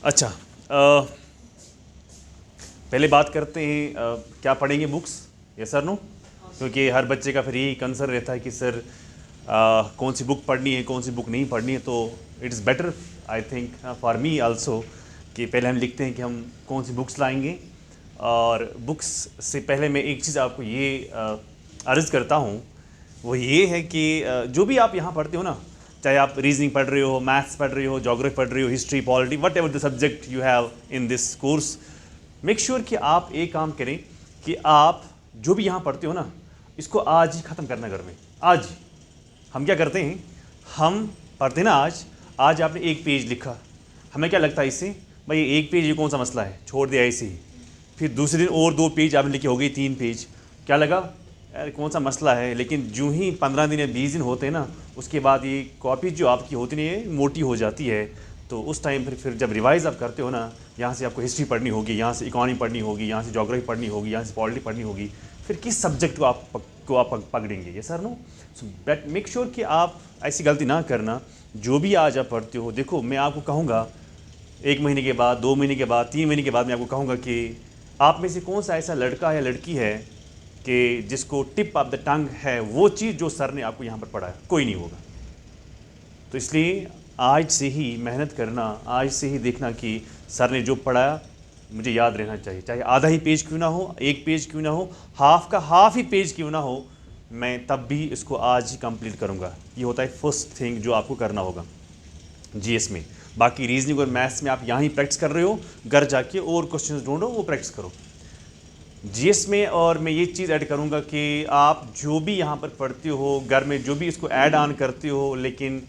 अच्छा, पहले बात करते हैं क्या पढ़ेंगे बुक्स, यस सर नो? क्योंकि हर बच्चे का फिर यही कंसर्न रहता है कि सर कौन सी बुक पढ़नी है, कौन सी बुक नहीं पढ़नी है। तो it is better I think for me also कि पहले हम लिखते हैं कि हम कौन सी बुक्स लाएंगे। और बुक्स से पहले मैं एक चीज़ आपको ये अर्ज़ करता हूँ, वो ये है कि जो भी आप यहाँ पढ़ते हो ना, चाहे आप रीजनिंग पढ़ रहे हो, मैथ्स पढ़ रहे हो, जोग्राफी पढ़ रहे हो, history, polity, what ever the subject you have in this course, make sure कि आप एक काम करें कि आप जो भी यहाँ पढ़ते हो ना, इसको आज ही ख़त्म करना घर में। आज ही हम क्या करते हैं, हम पढ़ते हैं ना, आज आपने एक पेज लिखा, हमें क्या लगता है इससे, भाई एक पेज ये कौन सा मसला है, छोड़ दिया ऐसे ही। फिर दूसरे दिन और 2 पेज आपने लिखे, हो गई 3 पेज, क्या लगा यार कौन सा मसला है। लेकिन जो ही 15 दिन या 20 दिन होते हैं ना, उसके बाद ये कॉपी जो आपकी होती नहीं है, मोटी हो जाती है। तो उस टाइम फिर जब रिवाइज़ आप करते हो ना, यहाँ से आपको हिस्ट्री पढ़नी होगी, यहाँ से इकॉनमी पढ़नी होगी, यहाँ से जोग्राफी पढ़नी होगी, यहाँ से पॉलिटी पढ़नी होगी, फिर किस सब्जेक्ट को आप पकड़ेंगे, ये sir no? So but make sure कि आप ऐसी गलती ना करना। जो भी आज आप पढ़ते हो, देखो मैं आपको कहूँगा 1 महीने के बाद, 2 महीने के बाद, 3 महीने के बाद मैं आपको कहूँगा कि आप में से कौन सा ऐसा लड़का या लड़की है कि जिसको टिप ऑफ द टंग है वो चीज़ जो सर ने आपको यहाँ पर पढ़ाया, कोई नहीं होगा। तो इसलिए आज से ही मेहनत करना, आज से ही देखना कि सर ने जो पढ़ाया मुझे याद रहना चाहिए, चाहे आधा ही पेज क्यों ना हो, 1 पेज क्यों ना हो, हाफ का हाफ ही पेज क्यों ना हो, मैं तब भी इसको आज ही कंप्लीट करूँगा। ये होता है फर्स्ट थिंग जो आपको करना होगा जीएस में। बाकी रीजनिंग और मैथ्स में आप यहाँ ही प्रैक्टिस कर रहे हो, घर जाके और क्वेश्चंस ढूंढो, वो प्रैक्टिस करो जीएस में। और मैं ये चीज़ ऐड करूँगा कि आप जो भी यहाँ पर पढ़ते हो, घर में जो भी इसको ऐड ऑन करते हो, लेकिन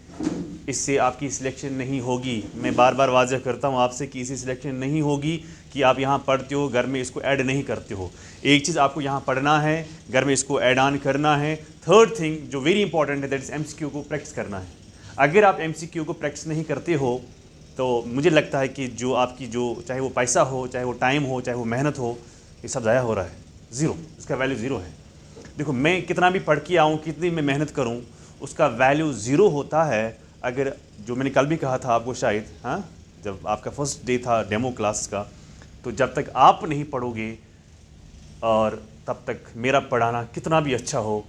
इससे आपकी सिलेक्शन नहीं होगी। मैं बार बार वाज़ह करता हूँ आपसे कि इसी सिलेक्शन नहीं होगी कि आप यहाँ पढ़ते हो, घर में इसको ऐड नहीं करते हो। एक चीज़ आपको यहाँ पढ़ना है, घर में इसको ऐड ऑन करना है। थर्ड थिंग जो वेरी इंपॉर्टेंट है, दैट इज़ एमसीक्यू को प्रैक्टिस करना है। अगर आप एमसीक्यू को प्रैक्टिस नहीं करते हो तो मुझे लगता है कि जो आपकी चाहे वो पैसा हो, चाहे वो टाइम हो, चाहे वो मेहनत हो, ये सब ज़ाया हो रहा है, ज़ीरो, इसका वैल्यू ज़ीरो है। देखो मैं कितना भी पढ़ के आऊँ, कितनी मैं मेहनत करूँ, उसका वैल्यू ज़ीरो होता है अगर, जो मैंने कल भी कहा था आपको शायद, हाँ, जब आपका फर्स्ट डे था डेमो क्लास का, तो जब तक आप नहीं पढ़ोगे और तब तक मेरा पढ़ाना कितना भी अच्छा हो,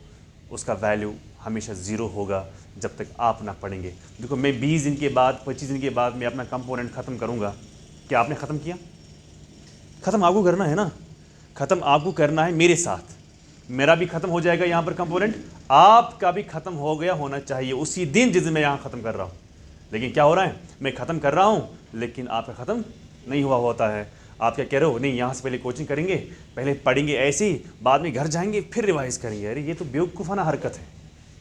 उसका वैल्यू हमेशा ज़ीरो होगा जब तक आप ना पढ़ेंगे। देखो मैं 20 दिन के बाद, 25 दिन के बाद मैं अपना कंपोनेंट ख़त्म करूँगा। क्या आपने ख़त्म किया? ख़त्म आपको करना है ना, ख़त्म आपको करना है मेरे साथ। मेरा भी ख़त्म हो जाएगा यहाँ पर कंपोनेंट, आपका भी ख़त्म हो गया होना चाहिए उसी दिन जिस दिन मैं यहाँ ख़त्म कर रहा हूँ। लेकिन क्या हो रहा है, मैं ख़त्म कर रहा हूँ लेकिन आपका ख़त्म नहीं हुआ होता है। आप क्या कह रहे हो, नहीं यहाँ से पहले कोचिंग करेंगे, पहले पढ़ेंगे ऐसे ही, बाद में घर जाएंगे फिर रिवाइज़ करेंगे। अरे ये तो बेवकूफ़ाना हरकत है,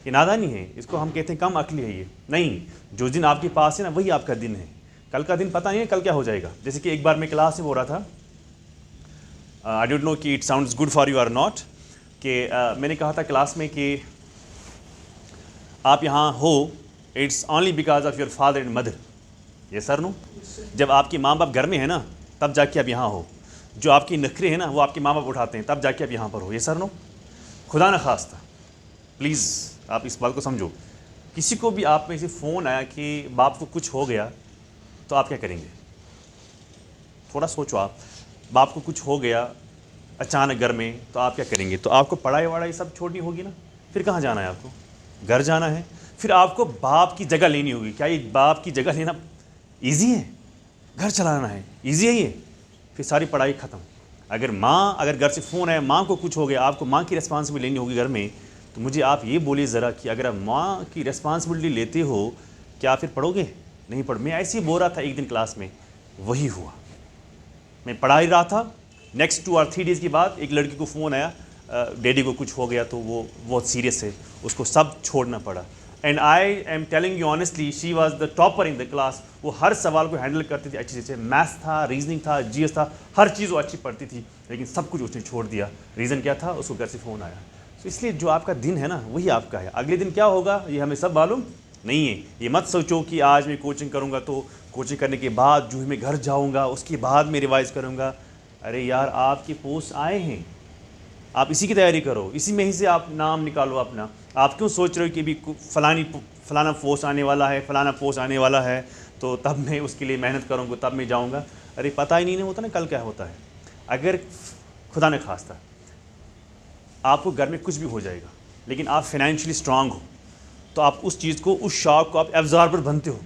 ये नादानी है, इसको हम कहते हैं कम अक्ली है ये। नहीं, जो दिन आपके पास है ना वही आपका दिन है, कल का दिन पता नहीं है कल क्या हो जाएगा। जैसे कि एक बार मैं क्लास में बोल रहा था, आई डोंट नो कि it sounds good for you और नॉट, कि मैंने कहा था क्लास में कि आप यहाँ हो it's only because of your father and mother. ये सर नो, जब आपके माँ बाप घर में है ना तब जाके आप यहाँ हो, जो आपकी नखरे हैं ना वो आपके माँ बाप उठाते हैं तब जाके आप यहाँ पर हो। ये सर नो, खुदा न खास्ता प्लीज़ आप इस बात को समझो। किसी को भी आप में से फ़ोन आया कि बाप को कुछ हो गया तो आप क्या करेंगे? थोड़ा सोचो आप, बाप को कुछ हो गया अचानक घर में तो आप क्या करेंगे? तो आपको पढ़ाई वढ़ाई सब छोड़नी होगी ना, फिर कहाँ जाना है आपको? घर जाना है, फिर आपको बाप की जगह लेनी होगी। क्या ये बाप की जगह लेना ईजी है? घर चलाना है ईजी है ये? फिर सारी पढ़ाई ख़त्म। अगर घर से फ़ोन आया, माँ को कुछ हो गया, आपको माँ की रिस्पॉन्सिबिलिटी लेनी होगी घर में, तो मुझे आप ये बोलिए ज़रा कि अगर आप माँ की रिस्पॉन्सिबिलिटी लेते हो, क्या फिर पढ़ोगे? नहीं पढ़। मैं ऐसे ही बोल रहा था एक दिन क्लास में, वही हुआ। मैं पढ़ा ही रहा था, नेक्स्ट 2 और 3 डेज़ के बाद एक लड़की को फ़ोन आया, डैडी को कुछ हो गया, तो वो बहुत सीरियस है, उसको सब छोड़ना पड़ा। And I am telling you honestly, she was the topper in the class. वो हर सवाल को हैंडल करती थी अच्छी से, मैथ्स था, रीजनिंग था, जीएस था, हर चीज़ वो अच्छी पढ़ती थी, लेकिन सब कुछ उसने छोड़ दिया। रीज़न क्या था? उसको घर से फ़ोन आया। तो इसलिए जो आपका दिन है ना वही आपका है, अगले दिन क्या होगा ये हमें सब मालूम नहीं है। ये मत सोचो कि आज मैं कोचिंग करूँगा तो कोचिंग करने के बाद जो ही मैं घर जाऊँगा उसके बाद मैं रिवाइज़ करूँगा। अरे यार, आपके पोस्ट आए हैं, आप इसी की तैयारी करो, इसी में ही से आप नाम निकालो अपना। आप क्यों सोच रहे हो कि भी फलाना पोस्ट आने वाला है, फलाना पोस्ट आने वाला है? तो तब मैं उसके लिए मेहनत करूँगा, तब मैं जाऊँगा। अरे पता ही नहीं होता ना कल क्या होता है। अगर खुदा न खास्ता आपको घर में कुछ भी हो जाएगा, लेकिन आप फाइनेंशियली स्ट्रांग हो, तो आप उस चीज़ को, उस शॉक को आप एब्जॉर्बर बनते हो।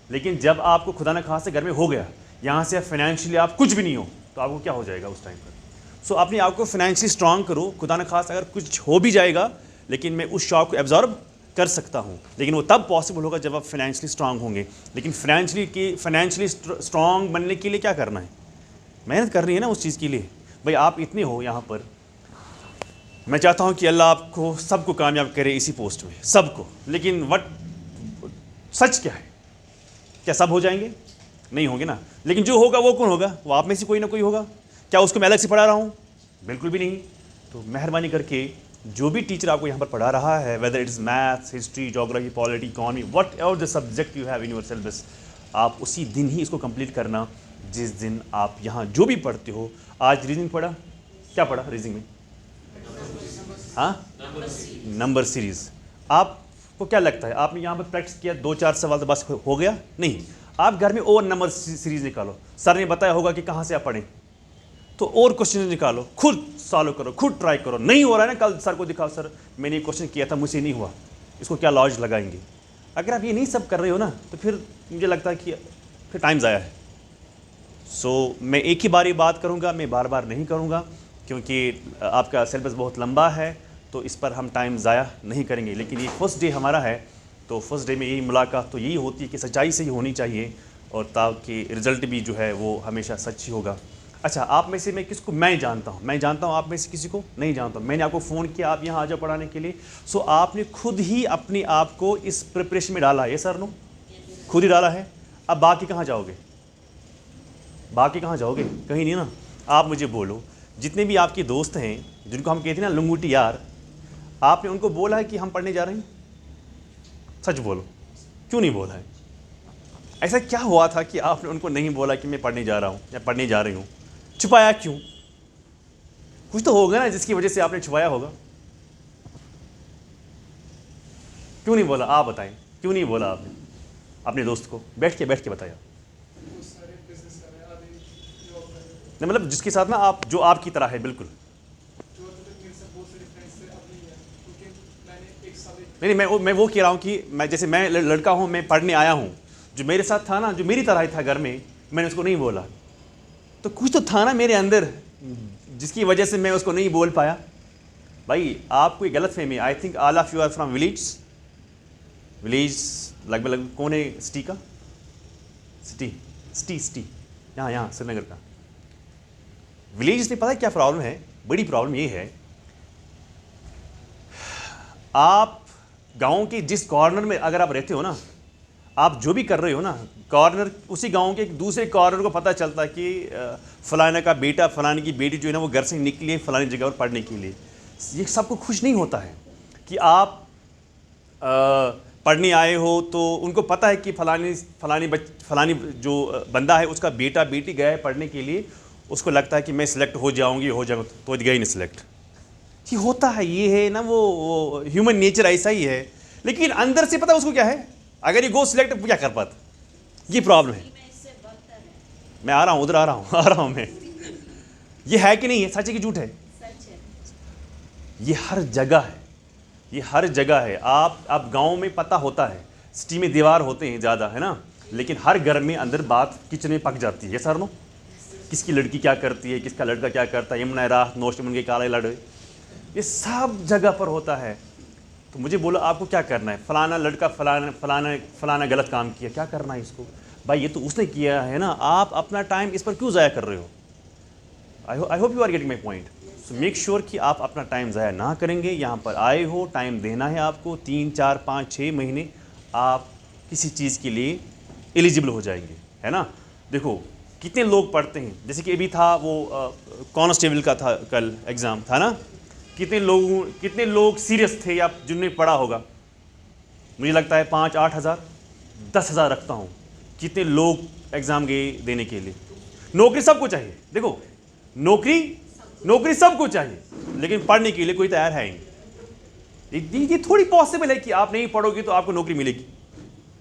लेकिन जब आपको खुदा न खास्ता घर में हो गया, यहाँ से फाइनेंशियली आप कुछ भी नहीं हो, तो आपको क्या हो जाएगा उस टाइम पर। सो अपने आप को फाइनेंशियली स्ट्रांग करो। खुदा न खास्ता अगर कुछ हो भी जाएगा, लेकिन मैं उस शॉक को एब्जॉर्ब कर सकता हूँ। लेकिन वो तब पॉसिबल होगा जब आप फाइनेंशियली स्ट्रांग होंगे। लेकिन फाइनेंशियली स्ट्रांग बनने के लिए क्या करना है? मेहनत करनी है ना उस चीज़ के लिए। भाई आप इतने हो यहाँ पर, मैं चाहता हूँ कि अल्लाह आपको सबको कामयाब करे इसी पोस्ट में, सबको। लेकिन सच क्या है? क्या सब हो जाएंगे? नहीं होंगे ना। लेकिन जो होगा वो कौन होगा? वो आप में से कोई ना कोई होगा। क्या उसको मैं अलग से पढ़ा रहा हूँ? बिल्कुल भी नहीं। तो मेहरबानी करके जो भी टीचर आपको यहाँ पर पढ़ा रहा है, whether it is maths, history, geography, polity, economy, what ever the subject you have in your syllabus, आप उसी दिन ही इसको कंप्लीट करना जिस दिन आप यहाँ जो भी पढ़ते हो। आज रीजनिंग पढ़ा, क्या पढ़ा रीजनिंग में? हाँ, नंबर सीरीज। आपको क्या लगता है, आपने यहाँ पर प्रैक्टिस किया 2-4 सवाल तो बस हो गया? नहीं, आप घर में और नंबर सीरीज निकालो। सर ने बताया होगा कि कहाँ से आप पढ़ें, तो और क्वेश्चन निकालो, खुद सॉल्व करो, खुद ट्राई करो। नहीं हो रहा है ना, कल सर को दिखाओ, सर मैंने ये क्वेश्चन किया था, मुझसे नहीं हुआ, इसको क्या लॉजिक लगाएंगे। अगर आप ये नहीं सब कर रहे हो ना, तो फिर मुझे लगता है कि फिर टाइम ज़ाया है। सो मैं एक ही बार ये बात करूँगा, मैं बार बार नहीं करूँगा, क्योंकि आपका सिलेबस बहुत लंबा है, तो इस पर हम टाइम ज़ाया नहीं करेंगे। लेकिन ये फर्स्ट डे हमारा है, तो फर्स्ट डे में यही मुलाकात तो यही होती है कि सच्चाई से ही होनी चाहिए, और ताकि रिज़ल्ट भी जो है वो हमेशा सच ही होगा। अच्छा, आप में से मैं किसको मैं जानता हूँ आप में से किसी को नहीं जानता हूँ। मैंने आपको फ़ोन किया, आप यहाँ आ जाओ पढ़ाने के लिए। सो आपने खुद ही अपने आप को इस प्रिपरेशन में डाला है सर, नो खुद ही डाला है। अब बाकी कहाँ जाओगे? बाकी कहाँ जाओगे? कहीं नहीं ना। आप मुझे बोलो, जितने भी आपके दोस्त हैं जिनको हम कहते हैं ना लंगूटी यार, आपने उनको बोला है कि हम पढ़ने जा रहे हैं? सच बोलो, क्यों नहीं बोला है? ऐसा क्या हुआ था कि आपने उनको नहीं बोला कि मैं पढ़ने जा रहा हूँ या पढ़ने जा रही हूँ? छुपाया क्यों? कुछ तो होगा ना जिसकी वजह से आपने छुपाया होगा। क्यों नहीं बोला? आप बताएं, क्यों नहीं बोला आपने अपने दोस्त को? बैठ के बताया। नहीं, मतलब जिसके साथ ना आप, जो आपकी तरह है बिल्कुल। नहीं, मैं वो कह रहा हूँ कि मैं, जैसे मैं लड़का हूँ, मैं पढ़ने आया हूँ, जो मेरे साथ था ना, जो मेरी तरह ही था घर में, मैंने उसको नहीं बोला। तो कुछ तो था ना मेरे अंदर जिसकी वजह से मैं उसको नहीं बोल पाया। भाई आपको एक गलत फहमी। I think all of you are from village लगभग कौन है सिटी का? सिटी यहाँ श्रीनगर का विलेज। नहीं पता है क्या प्रॉब्लम है? बड़ी प्रॉब्लम ये है, आप गांव के जिस कॉर्नर में अगर आप रहते हो ना, आप जो भी कर रहे हो ना, कॉर्नर, उसी गांव के एक दूसरे कॉर्नर को पता चलता है कि फलाने का बेटा, फलाने की बेटी जो है ना, वो घर से निकली है फलानी जगह पर पढ़ने के लिए। ये सबको खुश नहीं होता है कि आप पढ़ने आए हो, तो उनको पता है कि फलानी जो बंदा है उसका बेटा बेटी गया है पढ़ने के लिए। उसको लगता है कि मैं सिलेक्ट हो जाऊंगा, तो गया ही नहीं सिलेक्ट। ये होता है, ये है ना वो ह्यूमन नेचर ऐसा ही है। लेकिन अंदर से पता है उसको क्या है, अगर ये गो सिलेक्ट क्या कर पाता, ये प्रॉब्लम है। मैं आ रहा हूँ, उधर आ रहा हूँ मैं। ये है कि नहीं है? सच है कि झूठ है? ये हर जगह है। आप गांव में पता होता है, सिटी में दीवार होते हैं ज़्यादा, है ना, लेकिन हर घर में अंदर बात किचन में पक जाती है। सर नो, किसकी लड़की क्या करती है, किसका लड़का क्या करता है, यमुना रात नोश मन के काले लड़े, ये सब जगह पर होता है। तो मुझे बोलो आपको क्या करना है? फलाना लड़का फलाना गलत काम किया, क्या करना है इसको? भाई ये तो उसने किया है ना, आप अपना टाइम इस पर क्यों ज़ाया कर रहे हो? I hope you are getting my point. So make sure कि आप अपना टाइम ज़ाया ना करेंगे। यहाँ पर आए हो, टाइम देना है आपको, 3, 4, 5, 6 महीने आप किसी चीज़ के लिए एलिजिबल हो जाएंगे, है ना। देखो कितने लोग पढ़ते हैं, जैसे कि अभी था वो कांस्टेबल का था, कल एग्ज़ाम था ना, कितने लोग सीरियस थे या जिन्होंने पढ़ा होगा? मुझे लगता है 5-8 हज़ार, 10 हज़ार रखता हूँ। कितने लोग एग्ज़ाम गए देने के लिए? नौकरी सबको चाहिए, देखो नौकरी सबको चाहिए, लेकिन पढ़ने के लिए कोई तैयार है नहीं। ये थोड़ी पॉसिबल है कि आप नहीं पढ़ोगे तो आपको नौकरी मिलेगी।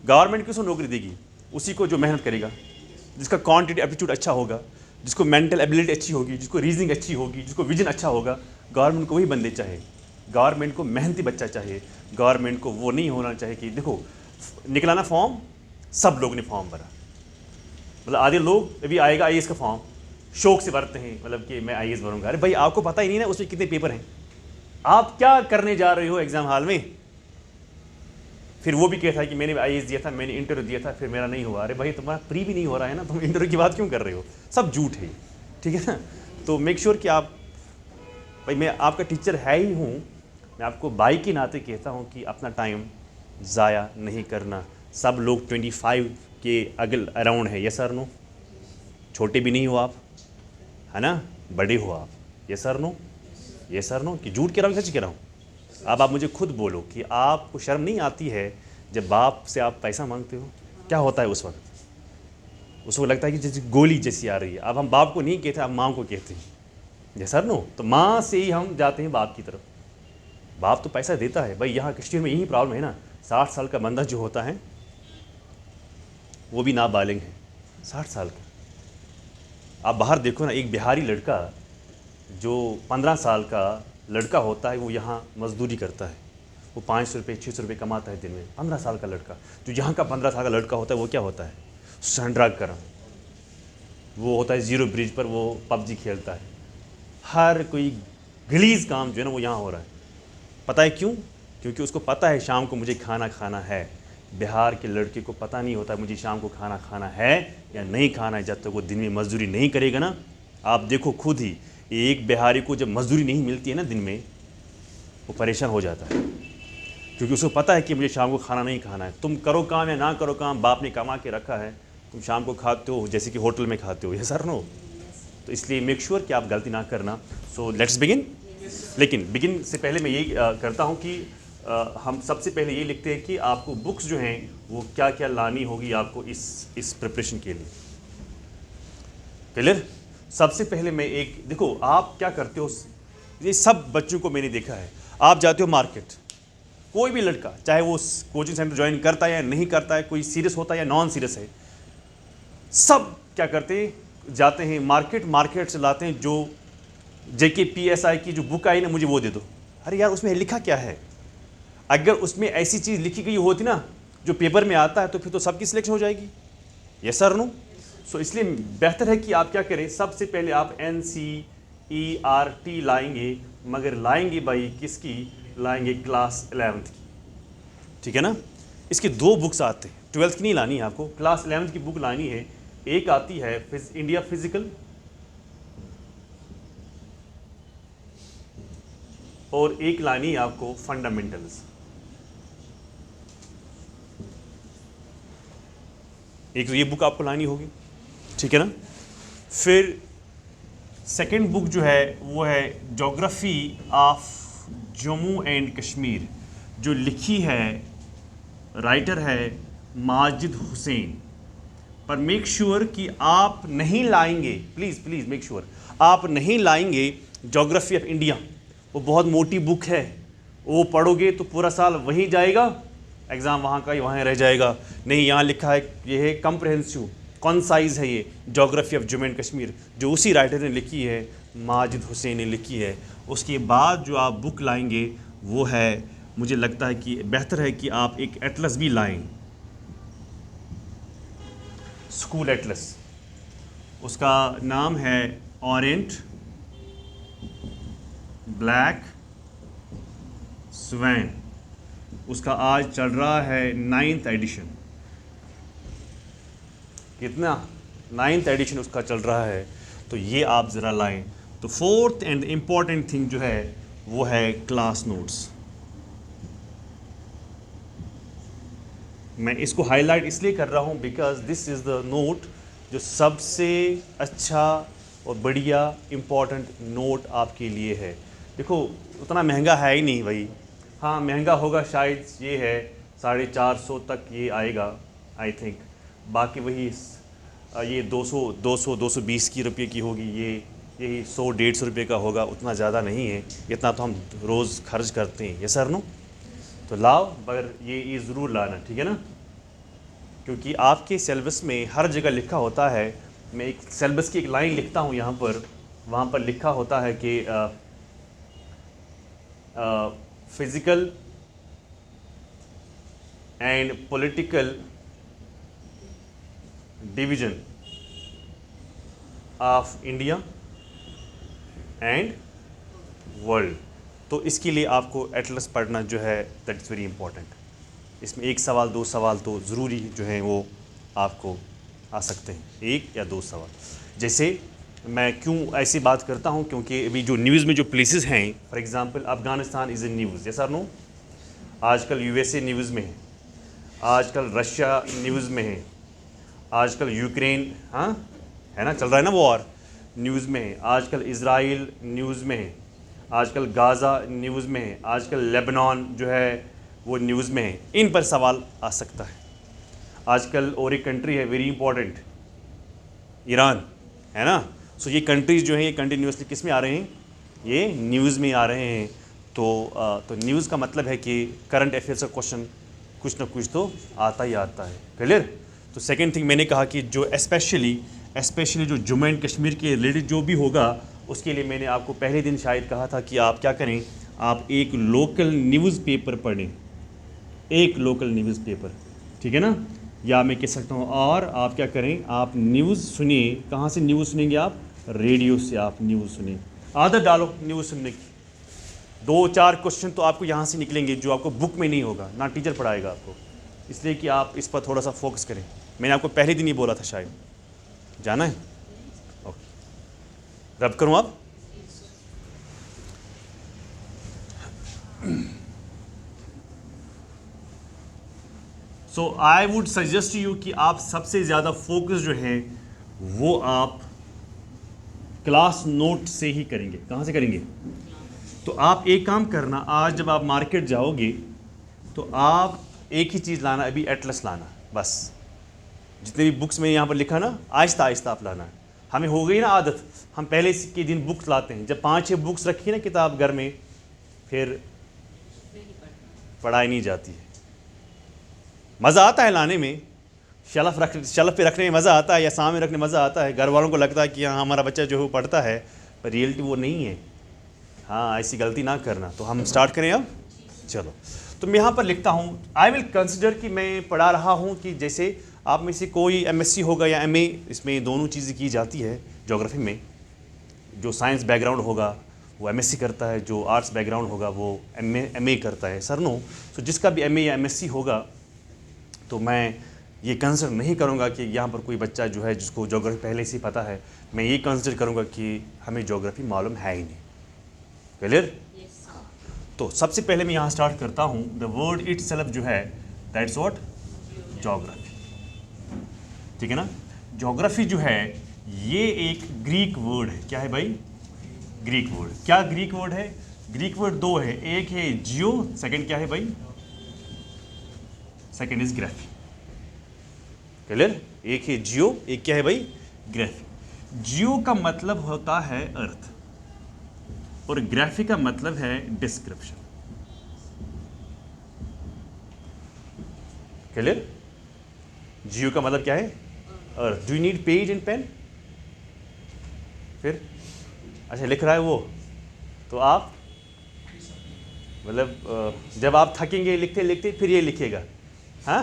गवर्नमेंट किसको नौकरी देगी? उसी को जो मेहनत करेगा, जिसका क्वांटिटी एप्टीट्यूड अच्छा होगा, जिसको मेंटल एबिलिटी अच्छी होगी, जिसको रीजनिंग अच्छी होगी, जिसको विजन अच्छा होगा, गवर्नमेंट को वही बंदे चाहिए। गवर्नमेंट को मेहनती बच्चा चाहिए। गवर्नमेंट को वो नहीं होना चाहिए कि देखो निकला ना फॉर्म, सब लोग ने फॉर्म भरा, मतलब आधे लोग अभी आएगा आईएएस का फॉर्म शौक से भरते हैं, मतलब कि मैं आईएएस भरूंगा। अरे भाई आपको पता ही नहीं ना उसमें कितने पेपर हैं, आप क्या करने जा रहे हो एग्जाम हॉल में। फिर वो भी कहता है कि मैंने आईएएस दिया था, मैंने इंटरव्यू दिया था, फिर मेरा नहीं हुआ। अरे भाई तुम्हारा प्री भी नहीं हो रहा है ना, तुम इंटरव्यू की बात क्यों कर रहे हो। सब झूठ है, ठीक है ना। तो मेक श्योर कि आप, भाई मैं आपका टीचर है ही हूँ, मैं आपको भाई के नाते कहता हूँ कि अपना टाइम ज़ाया नहीं करना। सब लोग 25 के अगल अराउंड है, यस सर नो। छोटे भी नहीं हो आप, है ना, बड़े हो आप, yes sir no, yes sir no. कि झूठ कह रहा हूँ, सच कह रहा हूँ। अब आप मुझे खुद बोलो कि आपको शर्म नहीं आती है जब बाप से आप पैसा मांगते हो, क्या होता है उस वक्त। उसको लगता है कि जैसे गोली जैसी आ रही है। अब हम बाप को नहीं कहते, अब माँ को कहते हैं, यस सर नो। तो माँ से ही हम जाते हैं बाप की तरफ। बाप तो पैसा देता है। भाई यहाँ कश्मीर में यही प्रॉब्लम है ना, 60 साल का बंदा जो होता है वो भी नाबालिग है, 60 साल का। आप बाहर देखो ना, एक बिहारी लड़का जो 15 साल का लड़का होता है, वो यहाँ मजदूरी करता है, वो 500 रुपये 600 रुपये कमाता है दिन में। 15 साल का लड़का, जो यहाँ का 15 साल का लड़का होता है वो क्या होता है, संड्राग कर, वो होता है जीरो ब्रिज पर, वो पबजी खेलता है। हर कोई गलीज काम जो है ना वो यहाँ हो रहा है। पता है क्यों? क्योंकि उसको पता है शाम को मुझे खाना खाना है। बिहार के लड़के को पता नहीं होता मुझे शाम को खाना खाना है या नहीं खाना है, जब तक वो दिन में मजदूरी नहीं करेगा ना। आप देखो खुद ही, एक बिहारी को जब मजदूरी नहीं मिलती है ना दिन में, वो परेशान हो जाता है, क्योंकि उसको पता है कि मुझे शाम को खाना नहीं खाना है। तुम करो काम या ना करो काम, बाप ने कमा के रखा है, तुम शाम को खाते हो जैसे कि होटल में खाते हो, ये सर नो। तो इसलिए मेक श्योर कि आप गलती ना करना। So let's begin. लेकिन बिगिन से पहले मैं यही करता हूँ कि हम सबसे पहले ये लिखते हैं कि आपको बुक्स जो हैं वो क्या क्या लानी होगी आपको इस प्रिपरेशन के लिए। क्लियर? सबसे पहले मैं एक, देखो आप क्या करते हो, ये सब बच्चों को मैंने देखा है, आप जाते हो मार्केट, कोई भी लड़का चाहे वो कोचिंग सेंटर ज्वाइन करता है या नहीं करता है, कोई सीरियस होता है या नॉन सीरियस है, सब क्या करते हैं, जाते हैं मार्केट से लाते हैं जो JKPSI की जो बुक आई ना, मुझे वो दे दो। अरे यार उसमें लिखा क्या है? अगर उसमें ऐसी चीज़ लिखी गई होती ना जो पेपर में आता है, तो फिर तो सबकी सिलेक्शन हो जाएगी, यस सर नो। सो इसलिए बेहतर है कि आप क्या करें, सबसे पहले आप NCERT लाएंगे, मगर लाएंगे भाई किसकी लाएंगे, क्लास 11th की, ठीक है ना। इसके 2 बुक्स आते हैं, 12th की नहीं लानी है आपको, क्लास 11th की बुक लानी है। एक आती है इंडिया फिजिकल और एक लानी है आपको फंडामेंटल्स। एक तो ये बुक आपको लानी होगी, ठीक है ना। फिर सेकंड बुक जो है वो है geography of Jammu and Kashmir, जो लिखी है, राइटर है माजिद हुसैन। पर मेक श्योर कि आप नहीं लाएंगे, प्लीज़ मेक श्योर आप नहीं लाएंगे ज्योग्राफी ऑफ इंडिया। वो बहुत मोटी बुक है, वो पढ़ोगे तो पूरा साल वहीं जाएगा, एग्ज़ाम वहाँ का ही वहाँ रह जाएगा। नहीं, यहाँ लिखा है, ये है कम्प्रहेंसिव कॉन्साइज है, ये geography of Jammu and Kashmir, जो उसी राइटर ने लिखी है, माजिद हुसैन ने लिखी है। उसके बाद जो आप बुक लाएंगे वो है, मुझे लगता है कि बेहतर है कि आप एक एटलस भी लाएं, स्कूल एटलस। उसका नाम है ऑरेंट ब्लैक स्वैन। उसका आज चल रहा है 9th एडिशन। कितना? 9th एडिशन उसका चल रहा है, तो ये आप ज़रा लाएं। तो 4th एंड इम्पॉर्टेंट थिंग जो है वो है क्लास नोट्स। मैं इसको हाईलाइट इसलिए कर रहा हूँ because this is the note जो सबसे अच्छा और बढ़िया इम्पॉर्टेंट नोट आपके लिए है। देखो उतना महंगा है ही नहीं भाई, हाँ महंगा होगा शायद, ये है 450 तक ये आएगा आई थिंक। बाकी वही ये 220 की रुपये की होगी, ये यही 100-150 रुपये का होगा, उतना ज़्यादा नहीं है, इतना तो हम रोज़ खर्च करते हैं, ये सर नो। तो लाओ, मगर ये ज़रूर लाना, ठीक है ना। क्योंकि आपके सिलेबस में हर जगह लिखा होता है, मैं एक सिलेबस की एक लाइन लिखता हूँ यहाँ पर, वहाँ पर लिखा होता है कि physical and political division of India and world. तो इसके लिए आपको एटलस पढ़ना जो है दैट इज़ वेरी इंपॉर्टेंट। इसमें एक सवाल दो सवाल तो ज़रूरी जो हैं वो आपको आ सकते हैं, एक या दो सवाल। जैसे मैं क्यों ऐसी बात करता हूँ, क्योंकि अभी जो न्यूज़ में जो प्लेसेस हैं, for example Afghanistan is in news, जैसा नो, आजकल यूएसए न्यूज़ में है, आजकल रशिया न्यूज़ में है, आजकल यूक्रेन, हाँ है ना, चल रहा है ना वॉर, न्यूज़ में है, आजकल इज़राइल न्यूज़ में है, आजकल गाज़ा न्यूज़ में है, आजकल लेबनान जो है वो न्यूज़ में है। इन पर सवाल आ सकता है। आजकल और एक कंट्री है वेरी इंपॉर्टेंट, ईरान, है ना। सो ये कंट्रीज़ जो हैं ये कंटिन्यूसली किस में आ रहे हैं, ये न्यूज़ में आ रहे हैं। तो न्यूज़ का मतलब है कि करंट अफेयर्स का क्वेश्चन कुछ ना कुछ तो आता ही आता है। क्लियर। तो सेकेंड थिंग मैंने कहा कि जो स्पेशली जो जम्मू एंड कश्मीर के रिलेटेड जो भी होगा, उसके लिए मैंने आपको पहले दिन शायद कहा था कि आप क्या करें, आप एक लोकल न्यूज़ पेपर पढ़ें, एक लोकल न्यूज़ पेपर, ठीक है ना। या मैं कह सकता हूँ, और आप क्या करें, आप न्यूज़ सुनिए। कहाँ से न्यूज़ सुनेंगे आप, रेडियो से आप न्यूज़ सुनिए। आदत डालो न्यूज़ सुनने की। 2-4 क्वेश्चन तो आपको यहाँ से निकलेंगे जो आपको बुक में नहीं होगा, ना टीचर पढ़ाएगा आपको, इसलिए कि आप इस पर थोड़ा सा फोकस करें। मैंने आपको पहले दिन ही बोला था, शायद जाना है। ओके, रब करूँ आप। सो आई वुड सजेस्ट यू कि आप सबसे ज़्यादा फोकस जो है वो आप क्लास नोट से ही करेंगे। कहाँ से करेंगे, तो आप एक काम करना, आज जब आप मार्केट जाओगे तो आप एक ही चीज़ लाना, अभी एटलस लाना, बस। जितने भी बुक्स में यहाँ पर लिखा ना, आहिस्ता आहिस्ता आप लाना है। हमें हो गई ना आदत, हम पहले के दिन बुक्स लाते हैं, जब 5-6 बुक्स रखी ना किताब घर में, फिर पढ़ाई नहीं जाती है। मज़ा आता है लाने में, शेल्फ पे रखने में मज़ा आता है, या सामने रखने में मज़ा आता है। घर वालों को लगता है कि हाँ हमारा बच्चा जो है वो पढ़ता है, पर रियलिटी वो नहीं है। हाँ, ऐसी गलती ना करना। तो हम स्टार्ट करें अब, चलो। तो मैं यहाँ पर लिखता हूँ, आई विल कंसिडर कि मैं पढ़ा रहा हूँ कि जैसे आप में से कोई एमएससी होगा या एमए, इसमें दोनों चीज़ें की जाती है ज्योग्राफी में। जो साइंस बैकग्राउंड होगा वो एमएससी करता है, जो आर्ट्स बैकग्राउंड होगा वो एमए करता है, सर नो। तो जिसका भी एमए या एमएससी होगा, तो मैं ये कंसिडर नहीं करूँगा कि यहाँ पर कोई बच्चा जो है जिसको ज्योग्राफी पहले से पता है, मैं ये कंसिडर करूँगा कि हमें ज्योग्राफी मालूम है ही नहीं। क्लियर। तो सबसे पहले मैं यहाँ स्टार्ट करता हूँ, द वर्ड इटसेल्फ जो है दैट्स व्हाट, ज्योग्राफी, ठीक है ना। ज्योग्राफी जो है ये एक ग्रीक वर्ड है। क्या है भाई, ग्रीक वर्ड। क्या ग्रीक वर्ड है, ग्रीक वर्ड दो है, एक है जियो, सेकंड क्या है भाई, सेकंड इज ग्राफी। क्लियर। एक है जियो, एक क्या है भाई, ग्राफी। जियो का मतलब होता है अर्थ, और ग्राफी का मतलब है डिस्क्रिप्शन। क्लियर। जियो का मतलब क्या है, अर्थ। Do you need page and pen, फिर अच्छा लिख रहा है वो, तो आप मतलब जब आप थकेंगे लिखते लिखते फिर ये लिखेगा, हाँ।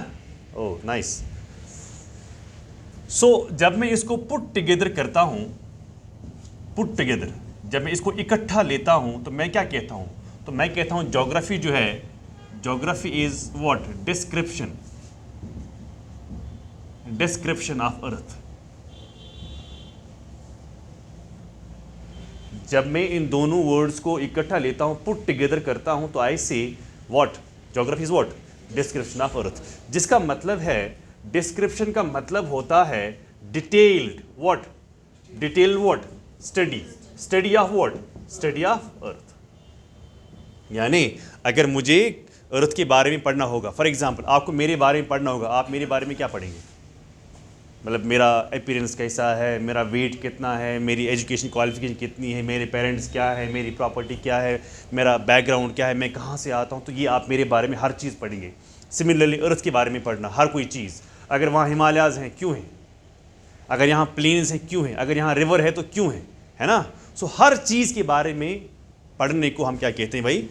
Oh nice. सो जब मैं इसको पुट टुगेदर करता हूँ, पुट टुगेदर, जब मैं इसको इकट्ठा लेता हूँ तो मैं क्या कहता हूँ, तो मैं कहता हूँ ज्योग्राफी जो है, geography is what, description, description of earth. जब मैं इन दोनों वर्ड्स को इकट्ठा लेता हूँ, पुट टुगेदर करता हूँ, तो आई से what, geography is what, description of earth. जिसका मतलब है, डिस्क्रिप्शन का मतलब होता है detailed what, detailed what, study, study of what, study of अर्थ। यानी अगर मुझे अर्थ के बारे में पढ़ना होगा, फॉर एग्जांपल आपको मेरे बारे में पढ़ना होगा, आप मेरे बारे में क्या पढ़ेंगे, मतलब मेरा अपीयरेंस कैसा है, मेरा वेट कितना है, मेरी एजुकेशन क्वालिफिकेशन कितनी है, मेरे पेरेंट्स क्या है, मेरी प्रॉपर्टी क्या है, मेरा बैकग्राउंड क्या है, मैं कहाँ से आता हूँ, तो ये आप मेरे बारे में हर चीज़ पढ़ेंगे। सिमिलरली अर्थ के बारे में पढ़ना, हर कोई चीज़। अगर वहाँ हिमालयाज़ हैं क्यों हैं, अगर यहाँ प्लेन्स हैं क्यों हैं, अगर यहाँ रिवर है तो क्यों है ना। सो हर चीज़ के बारे में पढ़ने को हम क्या कहते हैं भाई,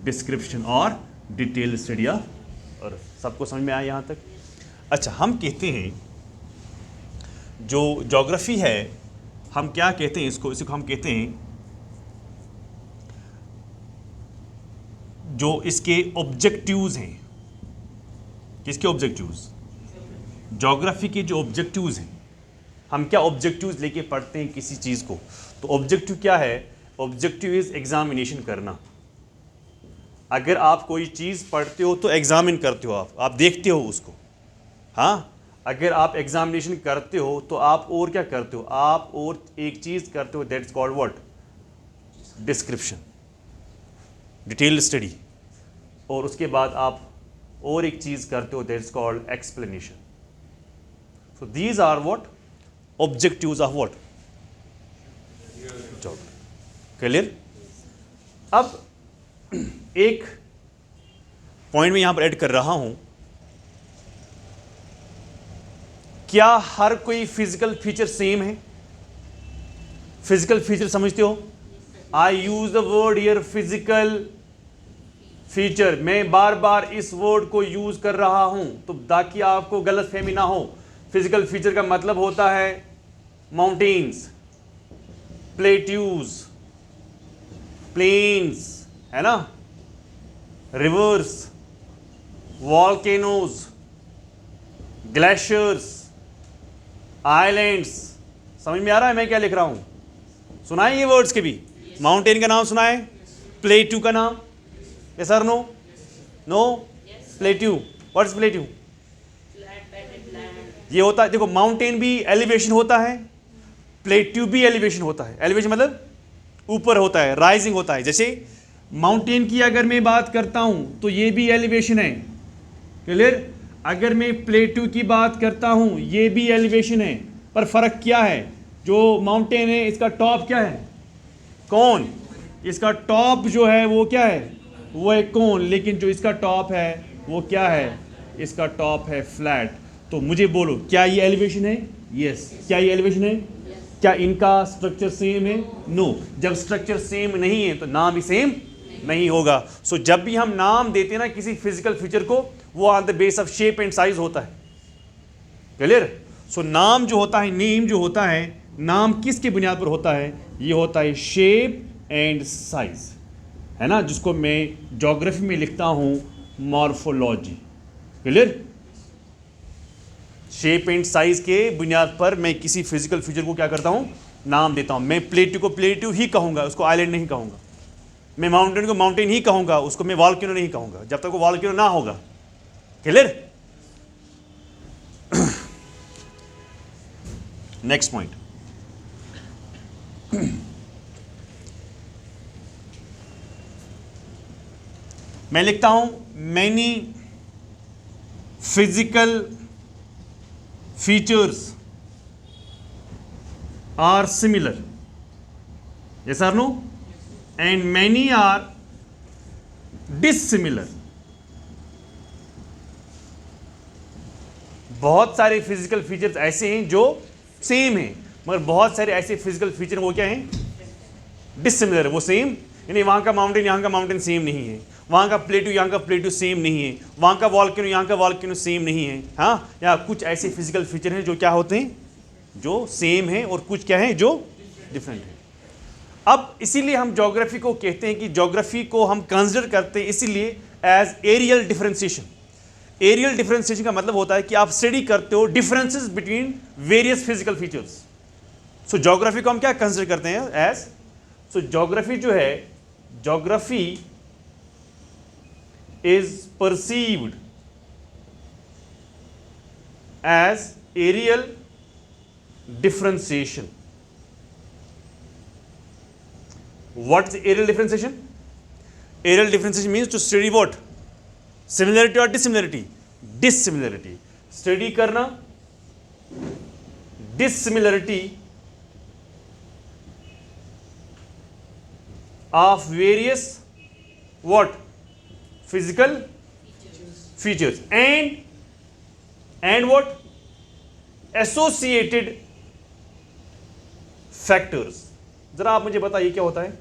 डिस्क्रिप्शन और डिटेल स्टडी ऑफ अर्थ। सबको समझ में आया यहाँ तक? अच्छा, हम कहते हैं जो ज्योग्राफी है, हम क्या कहते हैं इसको हम कहते हैं जो इसके ऑब्जेक्टिव्स हैं। किसके ऑब्जेक्टिव्स? ज्योग्राफी के जो ऑब्जेक्टिव्स हैं, हम क्या ऑब्जेक्टिव्स लेके पढ़ते हैं किसी चीज़ को। तो ऑब्जेक्टिव क्या है? ऑब्जेक्टिव इज एग्जामिनेशन करना। अगर आप कोई चीज़ पढ़ते हो तो एग्जामिन करते हो, आप देखते हो उसको। हाँ, अगर आप एग्जामिनेशन करते हो तो आप और क्या करते हो, आप और एक चीज़ करते हो, that's called what? Description, detail study. और उसके बाद आप और एक चीज़ करते हो, that's called explanation. So these are what? Objectives of what? Job. Clear? अब एक पॉइंट में यहां पर ऐड कर रहा हूं, क्या हर कोई फिजिकल फीचर सेम है? फिजिकल फीचर समझते हो? I use the word here physical feature. मैं बार बार इस वर्ड को यूज कर रहा हूं तो ताकि आपको गलत फहमी ना हो। फिजिकल फीचर का मतलब होता है माउंटेन्स, प्लेट्यूज, प्लेन्स, है ना, रिवर्स, वॉल्केनोज, ग्लेशियर्स, आइलैंड्स। समझ में आ रहा है मैं क्या लिख रहा हूं? सुनाए ये वर्ड्स के भी? माउंटेन का नाम सुनाए, प्लेट्यू का नाम? यस और no? No? Plateau, what is plateau? ये होता है, देखो माउंटेन भी एलिवेशन होता है, प्लेट्यू भी एलिवेशन होता है। एलिवेशन मतलब ऊपर होता है, राइजिंग होता है। जैसे माउंटेन की अगर मैं बात करता हूं तो ये भी एलिवेशन है। क्लियर? अगर मैं प्लेट्यू की बात करता हूं ये भी एलिवेशन है, पर फर्क क्या है? जो माउंटेन है इसका टॉप क्या है? कौन। इसका टॉप जो है वो क्या है? वो है कौन। लेकिन जो इसका टॉप है वो क्या है? इसका टॉप है फ्लैट। तो मुझे बोलो, क्या ये एलिवेशन है? यस। क्या ये एलिवेशन है? क्या इनका स्ट्रक्चर सेम है? नो। जब स्ट्रक्चर सेम नहीं है तो नाम भी सेम नहीं होगा। सो जब भी हम नाम देते हैं ना किसी फिजिकल फीचर को, वो on the base of shape and size होता है। क्लियर? सो नाम जो होता है, नेम जो होता है, नाम किसके बुनियाद पर होता है? ये होता है शेप एंड साइज, है ना, जिसको मैं ज्योग्राफी में लिखता हूं morphology. Clear? Shape and size के बुनियाद पर मैं किसी फिजिकल फीचर को क्या करता हूं? नाम देता हूं। मैं प्लेट्यू को प्लेट्यू ही कहूंगा, उसको आइलैंड नहीं कहूंगा। मैं माउंटेन को माउंटेन ही कहूंगा, उसको मैं वॉल्केनो नहीं कहूंगा, जब तक वो वॉल्केनो ना होगा। क्लियर? नेक्स्ट पॉइंट, मैं लिखता हूं many physical features are similar. Yes और no? And many are dissimilar. बहुत सारे फिजिकल फीचर्स ऐसे हैं जो सेम हैं, मगर बहुत सारे ऐसे फिजिकल फीचर वो क्या हैं? डिसिमिलर। वो सेम यानी वहां का माउंटेन यहाँ का माउंटेन सेम नहीं है, वहां का प्लेट्यू यहाँ का प्लेट्यू सेम नहीं है, वहां का वॉल्केनो यहाँ का वॉल्केनो सेम नहीं है। हाँ, या कुछ ऐसे फिजिकल फीचर हैं जो क्या होते हैं? जो सेम है, और कुछ क्या है? जो डिफरेंट है। अब इसीलिए हम ज्योग्राफी को कहते हैं कि ज्योग्राफी को हम कंसिडर करते हैं इसीलिए as areal differentiation. Areal differentiation का मतलब होता है कि आप स्टडी करते हो differences between various physical features. So geography को हम क्या कंसिडर करते हैं? एज, सो ज्योग्राफी जो है, geography is perceived as areal differentiation. What is areal differentiation? Areal differentiation means to study what? Similarity or dissimilarity? Dissimilarity. Study करना dissimilarity of various what? Physical features and and what, associated factors. जरा आप मुझे बताइए क्या होता है?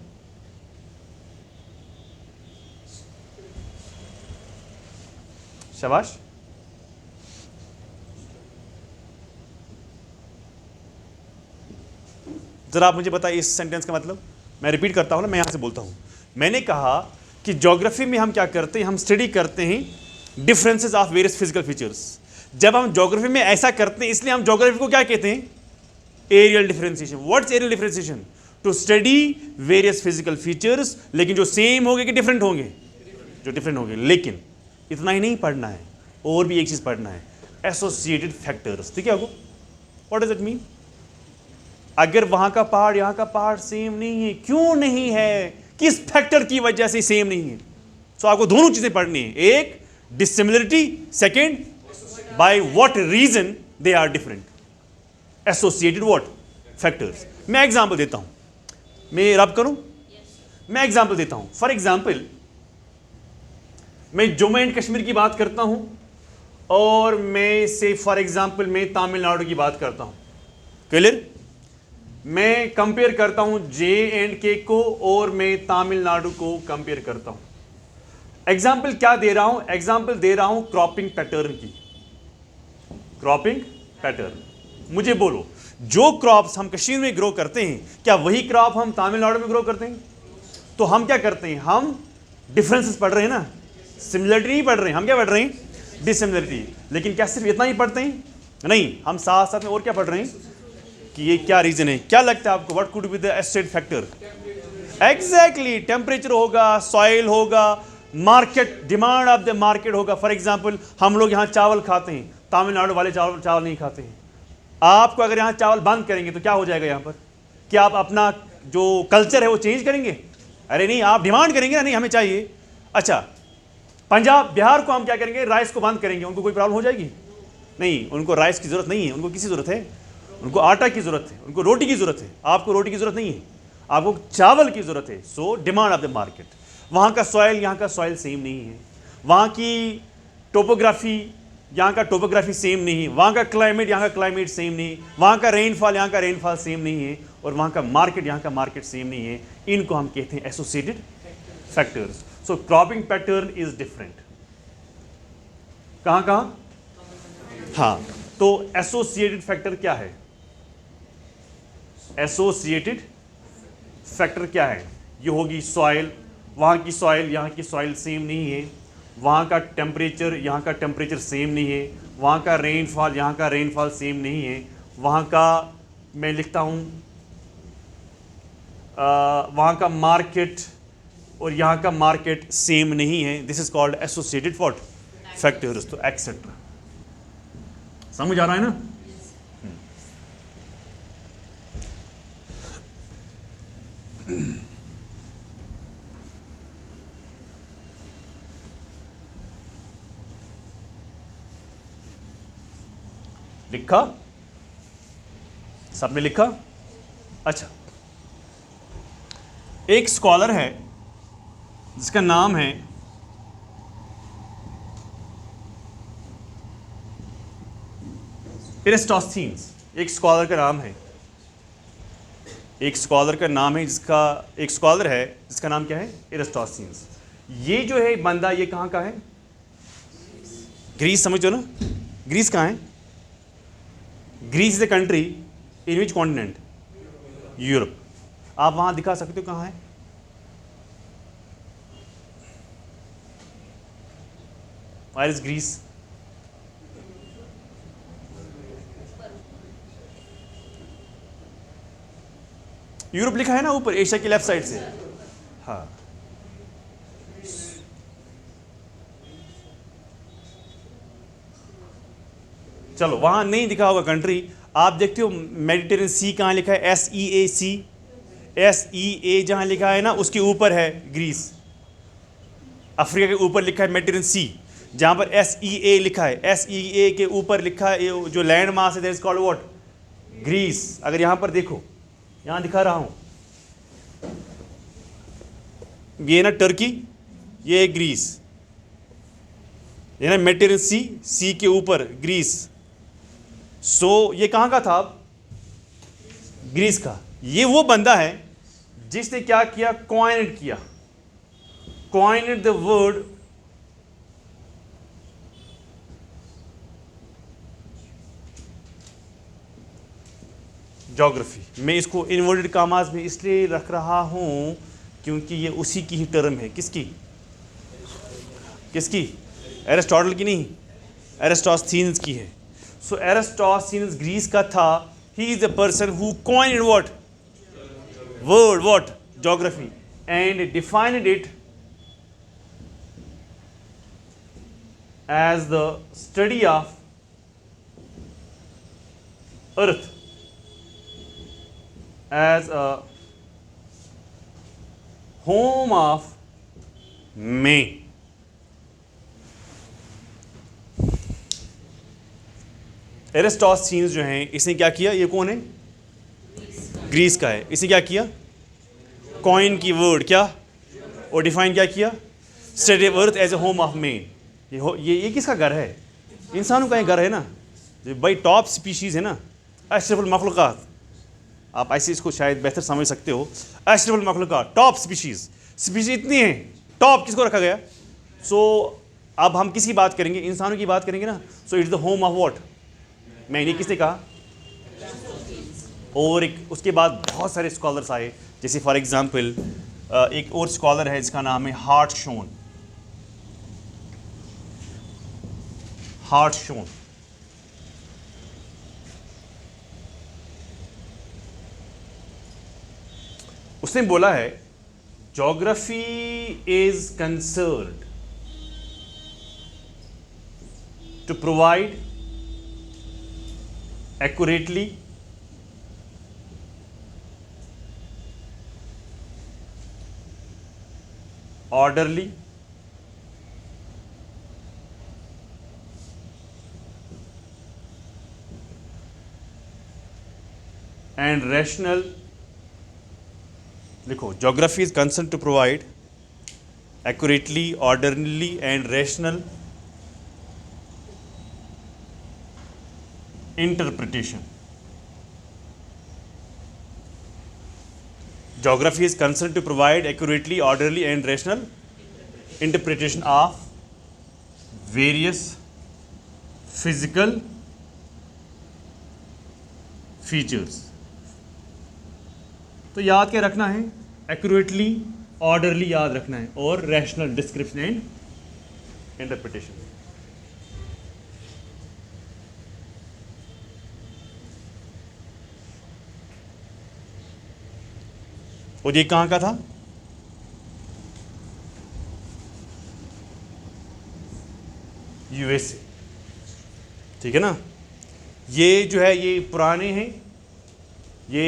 शाबाश। जरा आप मुझे बताइए इस सेंटेंस का मतलब। मैं रिपीट करता हूं ना, मैं यहां से बोलता हूं। मैंने कहा कि ज्योग्राफी में हम क्या करते हैं, हम स्टडी करते हैं differences of various physical features. जब हम ज्योग्राफी में ऐसा करते हैं, इसलिए हम ज्योग्राफी को क्या कहते हैं? Aerial differentiation. What's aerial differentiation? To study various physical features, लेकिन जो सेम होंगे कि डिफरेंट होंगे? जो डिफरेंट होंगे। लेकिन इतना ही नहीं पढ़ना है, और भी एक चीज पढ़ना है, एसोसिएटेड फैक्टर्स। ठीक है आपको? What does it mean? अगर वहां का पहाड़ यहां का पहाड़ सेम नहीं है, क्यों नहीं है? किस फैक्टर की वजह से सेम नहीं है? सो आपको दोनों चीजें पढ़नी है, एक dissimilarity, second by what reason they are different. Associated what factors. मैं एग्जांपल देता हूं, मैं रब करूं? मैं एग्जांपल देता हूं। फॉर एग्जांपल, मैं जम्मू एंड कश्मीर की बात करता हूं, और मैं से फॉर एग्जांपल मैं तमिलनाडु की बात करता हूं। क्लियर? मैं कंपेयर करता हूं J&K को, और मैं तमिलनाडु को कंपेयर करता हूं। एग्जाम्पल क्या दे रहा हूं? एग्जाम्पल दे रहा हूं क्रॉपिंग पैटर्न की। Cropping pattern. मुझे बोलो, जो क्रॉप्स हम कश्मीर में ग्रो करते हैं, क्या वही क्रॉप हम तमिलनाडु में ग्रो करते हैं? तो हम क्या करते हैं? हम डिफरेंसेस पढ़ रहे हैं ना, सिमिलरिटी नहीं पढ़ रहे हैं। हम क्या पढ़ रहे हैं? डिसिमिलरिटी। लेकिन क्या सिर्फ इतना ही पढ़ते हैं? नहीं, हम साथ साथ में और क्या पढ़ रहे हैं कि ये क्या रीजन है। क्या लगता है आपको? What could be the associated factor? Exactly, temperature होगा, सॉइल होगा, market, demand of the market होगा। फॉर एग्जांपल, हम लोग यहाँ चावल खाते हैं, तमिलनाडु वाले चावल नहीं खाते हैं। आपको अगर यहाँ चावल बंद करेंगे तो क्या हो जाएगा यहाँ पर? क्या आप अपना जो कल्चर है वो चेंज करेंगे? अरे नहीं, आप डिमांड करेंगे ना, नहीं हमें चाहिए। अच्छा, पंजाब बिहार को हम क्या करेंगे? राइस को बंद करेंगे, उनको कोई प्रॉब्लम हो जाएगी? नहीं, उनको राइस की जरूरत नहीं है। उनको किसी जरूरत है? उनको आटा की जरूरत है, उनको रोटी की जरूरत है। आपको रोटी की जरूरत नहीं है, आपको चावल की जरूरत है। So demand of the market. वहाँ का सॉइल यहाँ का सॉइल सेम नहीं है, वहाँ की टोपोग्राफी यहाँ का टोपोग्राफी सेम नहीं है, वहाँ का क्लाइमेट यहाँ का क्लाइमेट सेम नहीं है, वहाँ का रेनफॉल यहाँ का रेनफॉल सेम नहीं है, और वहाँ का मार्केट यहाँ का मार्केट सेम नहीं है। इनको हम कहते हैं associated factors. So cropping pattern is different. कहाँ कहाँ? हाँ, तो एसोसिएटेड फैक्टर क्या है? एसोसिएटेड फैक्टर क्या है? ये होगी सॉइल। वहाँ की सॉइल यहाँ की सॉइल सेम नहीं है, वहाँ का टेम्परेचर यहाँ का टेम्परेचर सेम नहीं है, वहाँ का रेनफॉल यहाँ का रेनफॉल सेम नहीं है, वहाँ का मैं लिखता हूँ वहाँ का मार्केट और यहाँ का मार्केट सेम नहीं है। This is called associated what factors. तो एक्सेट्रा। समझ आ रहा है ना? लिखा? सबने लिखा? अच्छा, एक स्कॉलर है जिसका नाम है एरिस्टोस्थीन्स। एक स्कॉलर का नाम है, एक स्कॉलर का नाम है जिसका, एक स्कॉलर है जिसका नाम क्या है? एरिस्टोस्थीन्स। ये जो है बंदा, ये कहाँ का है? ग्रीस। समझो ना, ग्रीस कहाँ है? Greece is a country in which continent? Europe. आप वहां दिखा सकते हो कहाँ है? Where is Greece? यूरोप लिखा है ना ऊपर, एशिया की लेफ्ट साइड से। हाँ, चलो वहां नहीं दिखा होगा कंट्री। आप देखते हो मेडिटेरियन सी कहाँ लिखा है? SEAC। SEA जहां लिखा है ना, उसके ऊपर है ग्रीस। अफ्रीका के ऊपर लिखा है मेडिटेरियन सी। जहां पर SEA लिखा है, SEA के ऊपर लिखा है जो लैंड मास है, that is called what? Greece. अगर यहां पर देखो, यहां दिखा रहा हूं, ये ना टर्की, ये ग्रीस, ये ना मेडिटेरियन सी, सी के ऊपर ग्रीस। सो ये कहाँ का था? ग्रीस का। ये वो बंदा है जिसने क्या किया? कॉइनेड किया, कॉइनेड द वर्ड ज्योग्राफी। मैं इसको इन्वर्टेड कामाज में इसलिए रख रहा हूं क्योंकि ये उसी की ही टर्म है। किसकी? किसकी? एरिस्टोटल की नहीं, एरिस्टोस्थीनिस की है। सो एरिस्टोस्थीनिस ग्रीस का था। He is the person who coined what? Word what? Geography, and defined it as the study of earth as a home of man. एरिस्टोस्थीनिस जो हैं, इसने क्या किया? ये कौन है? ग्रीस का है। इसने क्या किया? कॉइन की वर्ड क्या और डिफाइन क्या किया? Study of earth as a home of man. ये किसका घर है? इंसानों का घर है ना, जो भाई टॉप स्पीशीज़ है ना, अशरफुल मखलूक़ात। आप ऐसे इसको शायद बेहतर समझ सकते हो। अशरफुल मखलूक़ात, टॉप स्पीशीज़ इतनी हैं, टॉप किसको रखा गया? सो अब हम किसकी बात करेंगे? इंसानों की बात करेंगे ना। So it's the home of what? मैंने किसने कहा? और एक उसके बाद बहुत सारे स्कॉलर्स आए, जैसे फॉर एग्जांपल एक और स्कॉलर है जिसका नाम है हार्टशोन। हार्टशोन उसने बोला है geography is concerned to provide accurately orderly and rational, लिखो, geography is concerned to provide accurately, orderly and rational interpretation. Geography is concerned to provide accurately, orderly and rational interpretation of various physical features. तो याद क्या रखना है? Accurately, orderly याद रखना है, और रैशनल डिस्क्रिप्शन एंड इंटरप्रिटेशन। और ये कहाँ का था? यूएसए। ठीक है ना? ये जो है ये पुराने हैं, ये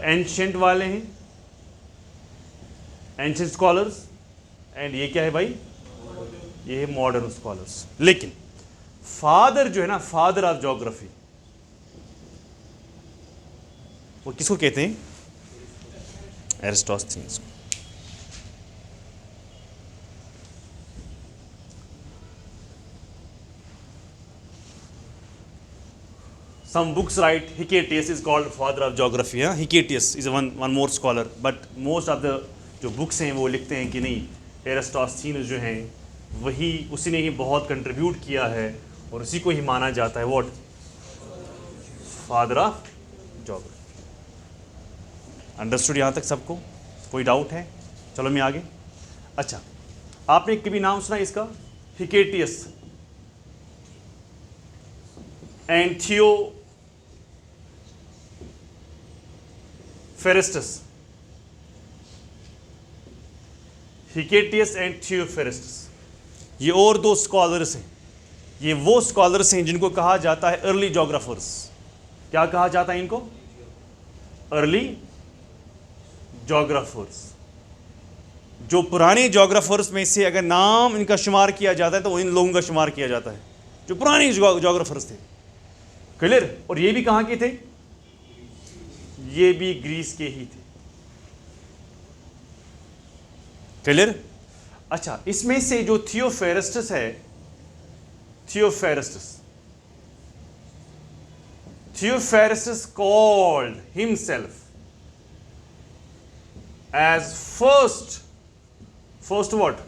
एंशेंट वाले हैं, एंशेंट स्कॉलर्स, एंड ये क्या है भाई? ये है मॉडर्न स्कॉलर्स। लेकिन फादर जो है ना, फादर ऑफ ज्योग्राफी, वो किसको कहते हैं? एरिस्टोस्थीनिस। Some books write Hecataeus is called father of geography. हाँ, Hecataeus is one more scholar, but most of the जो books हैं वो लिखते हैं कि नहीं, एरिस्टोस्थीनिस जो हैं वही, उसी ने ही बहुत कंट्रीब्यूट किया है और उसी को ही माना जाता है what? Father of geography. Understood यहाँ तक सबको? कोई डाउट है? चलो मैं आगे। अच्छा, आपने कभी नाम सुना इसका? Hecataeus and Theophrastus. Hecataeus and Theophrastus, ये और दो स्कॉलर्स हैं। ये वो स्कॉलर्स हैं जिनको कहा जाता है अर्ली जोग्राफर्स। क्या कहा जाता है इनको? Early geographers. जो पुराने जोग्राफर्स में से अगर नाम इनका शुमार किया जाता है तो इन लोगों का शुमार किया जाता है, जो पुराने जोग्राफर्स थे। क्लियर? और ये भी कहाँ के थे? ये भी ग्रीस के ही थे। क्लियर? अच्छा, इसमें से जो थियोफेरेस्टस है, थियोफेरेस्टस Theophrastus called himself as first what?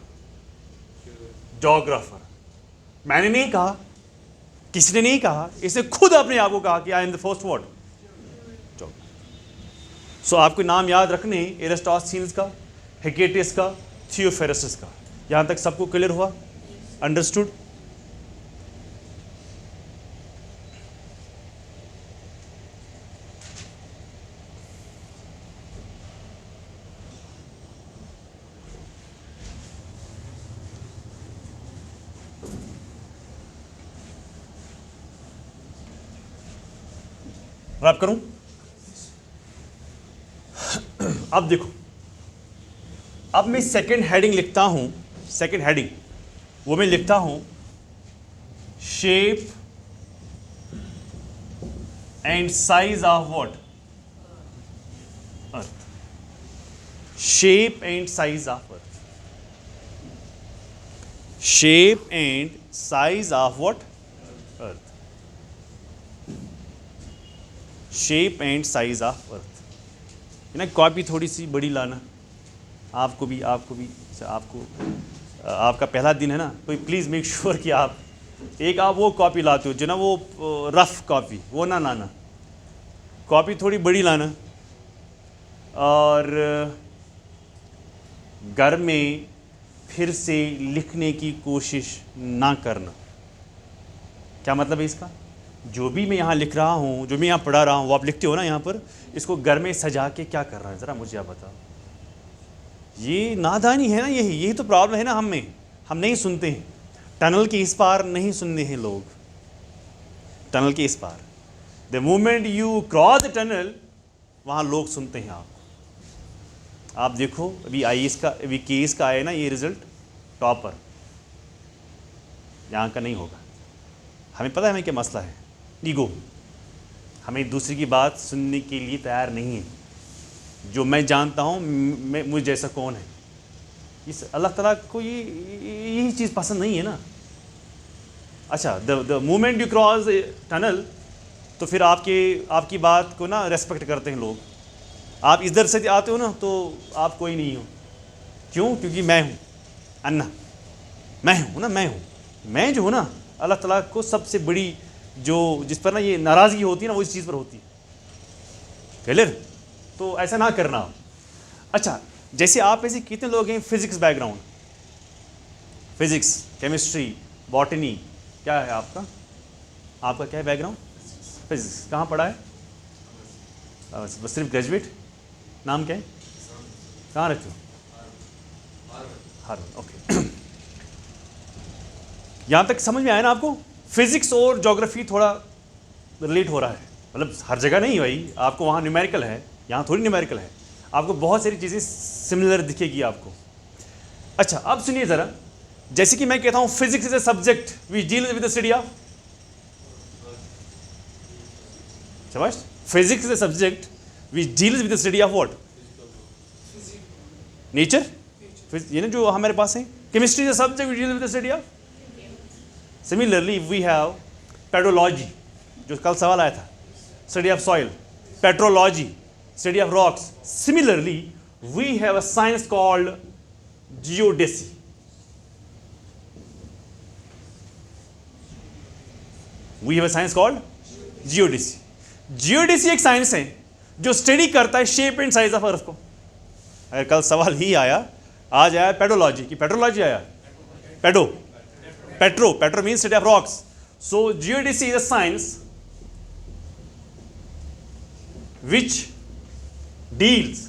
Geographer. मैंने नहीं कहा, किसी ने नहीं कहा, इसने खुद अपने आप को कहा कि I am the first what? सो आपको नाम याद रखने एरिस्टोथेनेस का, हेकेटियस का, थियोफेरस्टस का। यहां तक सबको क्लियर हुआ? अंडरस्टूड? रैप करूं? अब देखो, अब मैं सेकंड हेडिंग लिखता हूं, सेकंड हेडिंग वो मैं लिखता हूं shape and size of what? Earth. Shape and size of earth. Shape and size of what? Earth. Shape and size of earth. ना कॉपी थोड़ी सी बड़ी लाना, आपको भी आपको आपका पहला दिन है ना, तो प्लीज़ मेक श्योर कि आप वो कॉपी लाते हो जो ना वो रफ कॉपी, वो ना लाना, कॉपी थोड़ी बड़ी लाना। और घर में फिर से लिखने की कोशिश ना करना। क्या मतलब है इसका? जो भी मैं यहाँ लिख रहा हूँ, जो मैं यहाँ पढ़ा रहा हूँ, वो आप लिखते हो ना यहाँ पर, इसको घर में सजा के क्या कर रहा है ज़रा मुझे आप बताओ। ये नादानी है ना, यही तो प्रॉब्लम है ना हम नहीं सुनते हैं। टनल के इस पार नहीं सुनने हैं लोग, टनल के इस पार। The moment you cross the tunnel, वहाँ लोग सुनते हैं आपको। आप देखो अभी IAS का, अभी केस का आया ना ये रिजल्ट, टॉपर यहाँ का नहीं होगा। हमें पता है हमें क्या मसला है, ईगो। हमें दूसरे की बात सुनने के लिए तैयार नहीं है। जो मैं जानता हूँ, मैं मुझ जैसा कौन है। इस अल्लाह ताला को यही चीज़ पसंद नहीं है ना। अच्छा, the moment you cross tunnel, तो फिर आपकी बात को ना रेस्पेक्ट करते हैं लोग। आप इधर से आते हो ना तो आप कोई नहीं हो। क्यों? क्योंकि मैं हूँ अन्ना, मैं हूँ ना, मैं जो हूँ ना, अल्लाह ताला को सबसे बड़ी जो जिस पर ना ये नाराज़गी होती है ना, वो इस चीज़ पर होती है। क्लियर? तो ऐसा ना करना। अच्छा, जैसे आप ऐसे कितने लोग हैं physics background, physics, chemistry, botany, क्या है आपका क्या है बैकग्राउंड? फिजिक्स। कहाँ पढ़ा है? बस सिर्फ ग्रेजुएट? नाम क्या है? कहाँ रहते हो? हार्वर्ड। ओके। यहाँ तक समझ में आया ना आपको? फिजिक्स और ज्योग्राफी थोड़ा रिलेट हो रहा है, मतलब हर जगह नहीं भाई। आपको वहाँ न्यूमेरिकल है, यहाँ थोड़ी न्यूमेरिकल है। आपको बहुत सारी चीज़ें सिमिलर दिखेगी आपको। अच्छा, अब सुनिए ज़रा, जैसे कि मैं कहता हूँ physics is a subject which deals with the study of, समझ? Physics is a subject which deals with the study of what? Nature. ये ना जो हमारे पास है। Chemistry is a subject which deals with the study of. Similarly we have pedology, जो कल सवाल आया था, study of soil. Petrology, study of rocks. Similarly, we have a science called geodesy. We have a science called geodesy. Geodesy एक science है जो study करता है shape and size of earth को। अगर कल सवाल ही आया, आज आया पेडोलॉजी की, पेट्रोलॉजी आया, petro means study of rocks. So geodesy is a science which deals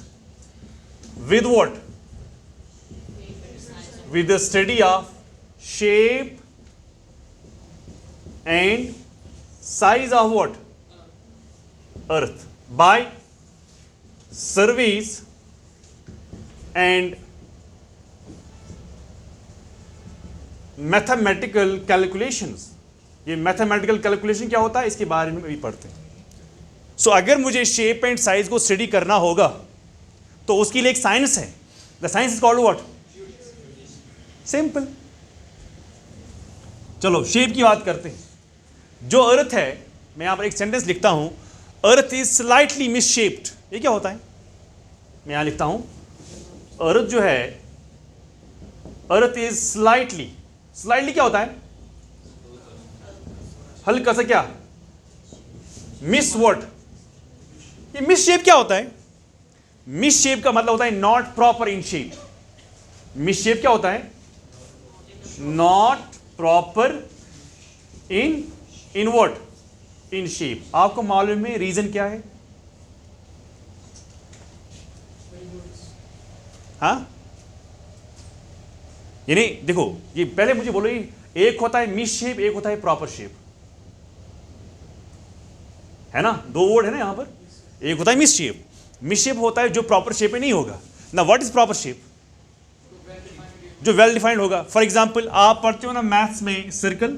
with what? With the study of shape and size of what? Earth by surveys and mathematical calculations. ये mathematical calculation क्या होता है इसके बारे में भी पढ़ते हैं। सो अगर मुझे शेप एंड साइज को स्टडी करना होगा तो उसके लिए एक साइंस है। The science is called what? Simple. चलो शेप की बात करते हैं। जो अर्थ है मैं यहाँ पर एक सेंटेंस लिखता हूँ, अर्थ इज स्लाइटली मिसशेप्ड, ये क्या होता है? मैं यहाँ लिखता हूँ अर्थ जो है, अर्थ इज स्लाइटली, स्लाइटली क्या होता है? हल्का सा क्या? Miss what? ये मिस शेप क्या होता है? मिस शेप का मतलब होता है not proper in shape. Miss shape क्या होता है? Not proper in what? In shape. आपको मालूम है रीजन क्या है? हाँ, यानी देखो, ये पहले मुझे बोलो, एक होता है मिस शेप, एक होता है प्रॉपर शेप, है ना? दो वर्ड है ना यहां पर। एक होता है मिस शेप, मिस शेप होता है जो प्रॉपर शेप में नहीं होगा ना। What is proper shape? जो वेल डिफाइंड होगा। फॉर एग्जांपल आप पढ़ते हो ना मैथ्स में circle,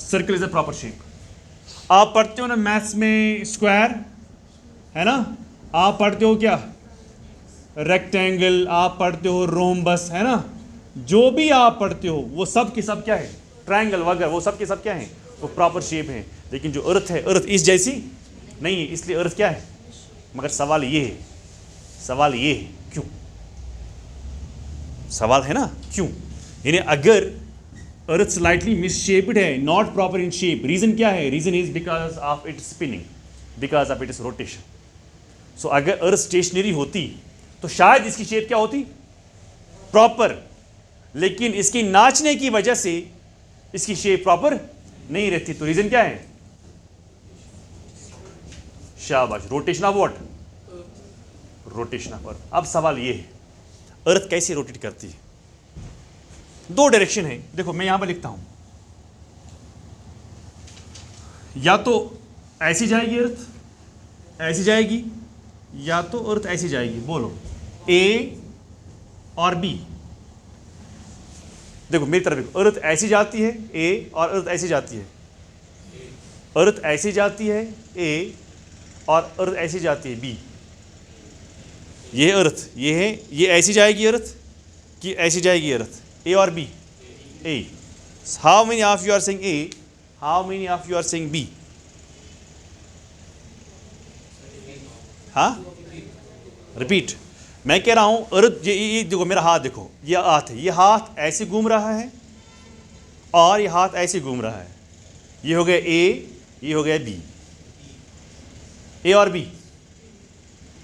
circle is a proper shape. आप पढ़ते हो ना मैथ्स में स्क्वायर, है ना? आप पढ़ते हो क्या? रेक्टेंगल, आप पढ़ते हो रोम्बस, है ना? जो भी आप पढ़ते हो वो सब के सब क्या है? ट्रायंगल वगैरह, वो सब के सब क्या है? वो प्रॉपर शेप है। लेकिन जो अर्थ है, अर्थ इस जैसी नहीं है, इसलिए अर्थ क्या है? मगर सवाल ये है, सवाल ये है क्यों? सवाल है ना क्यों? यानी अगर अर्थ स्लाइटली मिसशेप्ड है, not proper in shape, reason क्या है? Reason is because of its spinning, because of its rotation. So अगर अर्थ स्टेशनरी होती तो शायद इसकी शेप क्या होती? प्रॉपर। लेकिन इसकी नाचने की वजह से इसकी शेप प्रॉपर नहीं रहती। तो रीजन क्या है? शाबाश, rotation of what? Rotation of earth. अब सवाल ये है, अर्थ कैसे रोटेट करती है? दो डायरेक्शन है। देखो मैं यहां पर लिखता हूं, या तो ऐसी जाएगी अर्थ, ऐसी जाएगी, या तो अर्थ ऐसी जाएगी। बोलो ए और बी। देखो मेरी तरफ देखो, अर्थ ऐसी जाती है ए, और अर्थ ऐसी जाती है। अर्थ ऐसी जाती है ए, और अर्थ ऐसी जाती है बी। ये अर्थ, ये है, ये ऐसी जाएगी अर्थ कि ऐसी जाएगी अर्थ? ए और B? A. How many of you are saying A? How many of you are saying B? हाँ, रिपीट। मैं कह रहा हूं अर्थ, ये देखो मेरा हाथ देखो, ये हाथ है, ये हाथ ऐसे घूम रहा है और ये हाथ ऐसे घूम रहा है। ये हो गया ए, ये हो गया बी। ए और बी।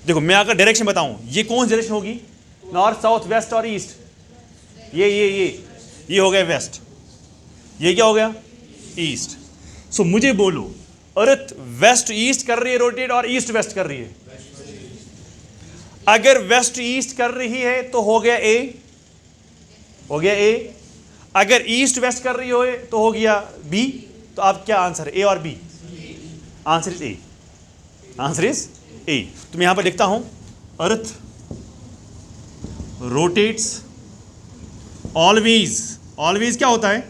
देखो मैं अगर डायरेक्शन बताऊं, ये कौन सी डायरेक्शन होगी? नॉर्थ, साउथ, वेस्ट और ईस्ट। ये हो गया वेस्ट, ये क्या हो गया? ईस्ट। सो मुझे बोलो, अर्थ वेस्ट ईस्ट कर रही है रोटेट, और ईस्ट वेस्ट कर रही है? अगर वेस्ट ईस्ट कर रही है तो हो गया ए, हो गया ए। अगर ईस्ट वेस्ट कर रही हो तो हो गया बी। तो अब क्या आंसर है, ए और B? Answer is A, answer is A. तो मैं यहां पर लिखता हूं, अर्थ रोटेट्स ऑलवेज। ऑलवेज क्या होता है?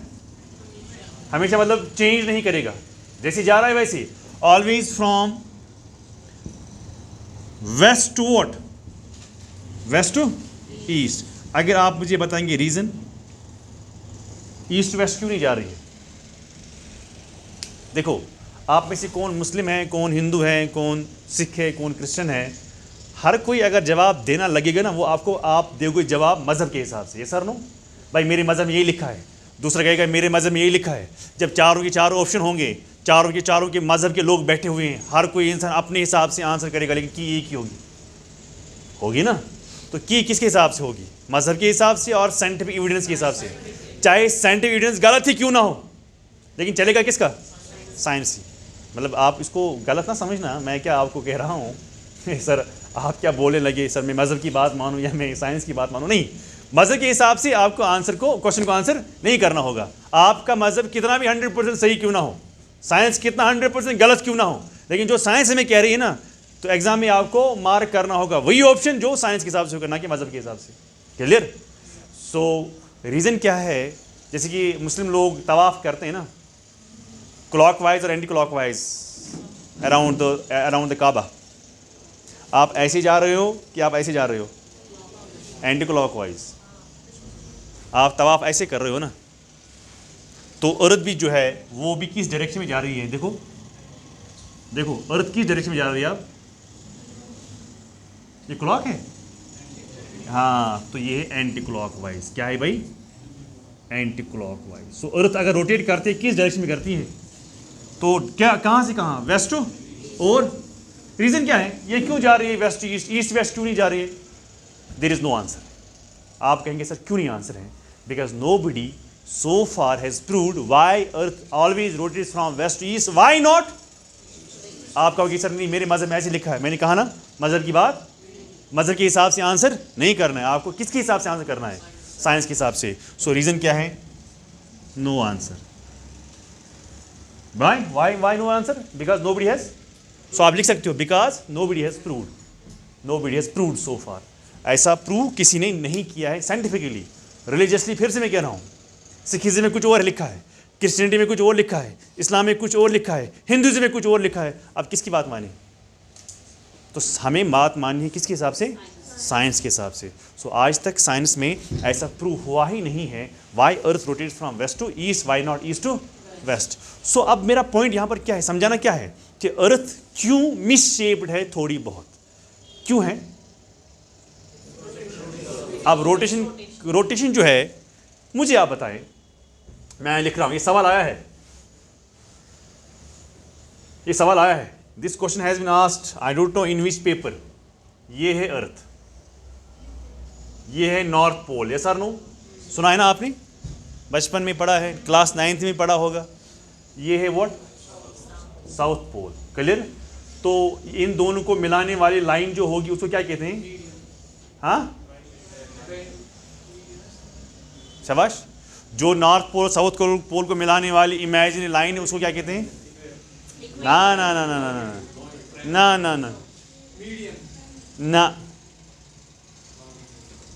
हमेशा, मतलब चेंज नहीं करेगा, जैसे जा रहा है वैसे। Always from west to what? West to east. अगर आप मुझे बताएंगे रीजन, ईस्ट वेस्ट क्यों नहीं जा रही है? देखो आप में से कौन मुस्लिम है, कौन हिंदू है, कौन सिख है, कौन क्रिश्चियन है, हर कोई अगर जवाब देना लगेगा ना, वो आपको, आप दोगे जवाब मज़हब के हिसाब से। ये सर नो भाई मेरे मज़हब में यही लिखा है, दूसरा कहेगा मेरे मज़हब में यही लिखा है। जब चारों के चारों ऑप्शन होंगे, चारों के मज़हब के लोग बैठे हुए हैं, हर कोई इंसान अपने हिसाब से आंसर करेगा, लेकिन की एक ही होगी ना? तो की किसके हिसाब से होगी? मज़हब के हिसाब से और साइंटिफिक एविडेंस के हिसाब से। चाहे साइंटिफिक एविडेंस गलत ही क्यों ना हो, लेकिन चलेगा किसका? साइंस ही। मतलब आप इसको गलत ना समझना, मैं क्या आपको कह रहा हूँ सर आप क्या बोलने लगे, सर मैं मज़हब की बात मानूँ या मैं साइंस की बात मानूँ? नहीं, मज़हब के हिसाब से आपको आंसर को, क्वेश्चन को आंसर नहीं करना होगा। आपका मज़हब कितना भी 100% सही क्यों ना हो, साइंस कितना 100% गलत क्यों ना हो, लेकिन जो साइंस हमें कह रही है ना, तो एग्जाम में आपको मार्क करना होगा वही ऑप्शन जो साइंस के हिसाब से होगा, ना कि मज़हब के हिसाब से। क्लियर? सो रीज़न क्या है? जैसे कि मुस्लिम लोग तवाफ़ करते हैं ना, क्लॉकवाइज और एंटी क्लॉकवाइज अराउंड द काबा। आप ऐसे जा रहे हो कि आप ऐसे जा रहे हो? Anti clockwise. आप तवाफ़ ऐसे कर रहे हो ना, तो अर्थ भी जो है वो भी किस डायरेक्शन में जा रही है, देखो देखो अर्थ किस डायरेक्शन में जा रही है। आप ये क्लॉक है, हाँ, तो ये है एंटी क्लॉक वाइज। क्या है भाई, एंटी क्लॉक वाइज। सो अर्थ अगर रोटेट करती है किस डायरेक्शन में करती है, तो क्या कहाँ से कहाँ, वेस्ट टू, और रीज़न क्या है, ये क्यों जा रही है वेस्ट ईस्ट, ईस्ट वेस्ट क्यों नहीं जा रही है? There is no answer. आप कहेंगे सर क्यों नहीं आंसर है, because nobody so far has proved why earth always rotates from west to east, why not? आप कहोगे सर नहीं मेरे मज़हब में ऐसे लिखा है। मैंने कहा ना, मज़हब की बात मज़हब के हिसाब से आंसर नहीं करना है आपको, किसके हिसाब से आंसर करना है, साइंस के हिसाब से। सो रीज़न क्या है, no answer. Why no answer, because nobody has. So आप लिख सकते हो because nobody has proved, nobody has proved so far. ऐसा प्रूव किसी ने नहीं किया है साइंटिफिकली, रिलीजियसली। फिर से मैं कह रहा हूँ, सिखिज्म में कुछ और लिखा है, क्रिश्चियनिटी में कुछ और लिखा है, इस्लाम में कुछ और लिखा है, हिंदुइज्म में कुछ और लिखा है। अब किसकी बात माने, तो हमें बात माननी है किसके हिसाब से, साइंस के हिसाब से। सो आज तक साइंस में ऐसा प्रूव हुआ ही नहीं है why earth rotates from west to east, why not east to west. So अब मेरा पॉइंट यहाँ पर क्या है, समझाना क्या है कि अर्थ क्यों मिसशेप्ड है थोड़ी बहुत, क्यों है। अब रोटेशन जो है मुझे आप बताएं, मैं लिख रहा हूं, ये सवाल आया है, ये सवाल आया है। This question has been asked, I don't know in which paper. ये है अर्थ, ये है नॉर्थ पोल, यस और नो, सुना है ना आपने, बचपन में पढ़ा है, क्लास 9th में पढ़ा होगा। ये है व्हाट, साउथ पोल, क्लियर। तो इन दोनों को मिलाने वाली लाइन जो होगी उसको क्या कहते हैं, हाँ शाबाश। जो नॉर्थ पोल साउथ पोल को मिलाने वाली इमेजिनरी लाइन है उसको क्या कहते हैं, ना ना ना ना ना ना ना ना ना,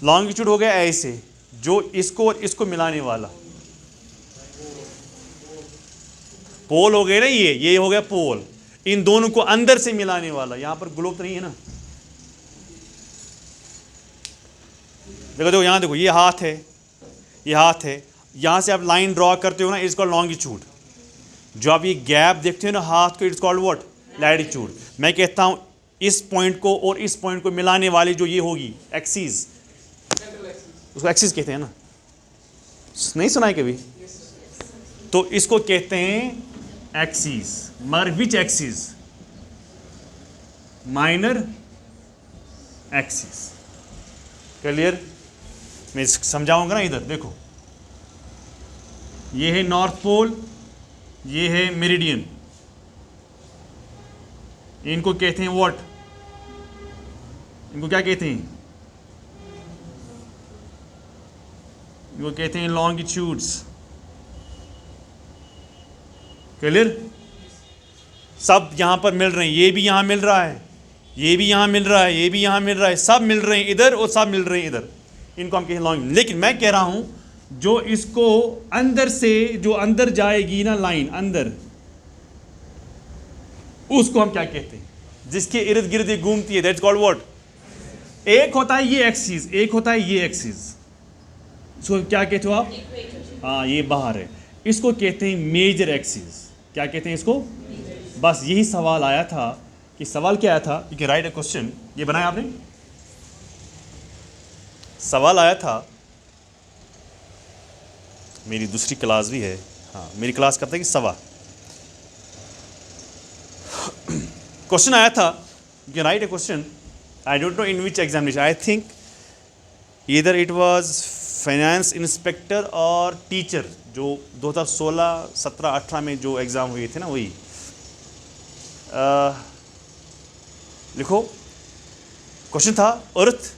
लॉन्गिट्यूड हो गया ऐसे, जो इसको और इसको मिलाने वाला पोल हो गए ना, ये हो गया पोल, इन दोनों को अंदर से मिलाने वाला। यहां पर ग्लोब तो नहीं है ना, देखो देखो यहां देखो, ये हाथ है, ये हाथ है, यहाँ से आप लाइन ड्रॉ करते हो ना, इट्स कॉल्ड लॉन्गिट्यूड। जो आप ये गैप देखते हो ना हाथ को, इट्स कॉल्ड व्हाट, लैटिट्यूड। मैं कहता हूँ इस पॉइंट को और इस पॉइंट को मिलाने वाली जो ये होगी एक्सिस, उसको एक्सिस कहते हैं ना, नहीं सुना है कभी, तो इसको कहते हैं एक्सिस। मगर which axis, minor axis, clear. मैं समझाऊंगा ना, इधर देखो, ये है नॉर्थ पोल, ये है मेरिडियन, इनको कहते हैं व्हाट, इनको क्या कहते हैं, इनको कहते हैं लॉन्गिट्यूड्स, क्लियर। सब यहां पर मिल रहे हैं, ये भी यहां मिल रहा है, ये भी यहां मिल रहा है, ये भी यहां मिल रहा है, सब मिल रहे हैं इधर और सब मिल रहे हैं इधर, इनको हम कहते हैं लॉन्ग। लेकिन मैं कह रहा हूं जो इसको अंदर से, जो अंदर जाएगी ना लाइन अंदर, उसको हम क्या कहते हैं, जिसके इर्द गिर्द ये घूमती है, दैट्स कॉल्ड व्हाट। एक होता है ये एक्सिस, एक होता है ये एक्सिस, इसको क्या कहते हो आप, हाँ ये बाहर है, इसको कहते हैं मेजर एक्सिस। क्या कहते हैं इसको, बस यही सवाल आया था, कि सवाल क्या आया था, you can write a question, ये बनाया आपने, सवाल आया था, मेरी दूसरी क्लास भी है, हाँ मेरी क्लास करता है कि सवा, क्वेश्चन आया था, you can write A question, I don't know in which examination, I think इधर इट वाज फाइनेंस इंस्पेक्टर और टीचर, जो 2016, 17, 18 में जो एग्ज़ाम हुए थे ना, वही लिखो। क्वेश्चन था, अर्थ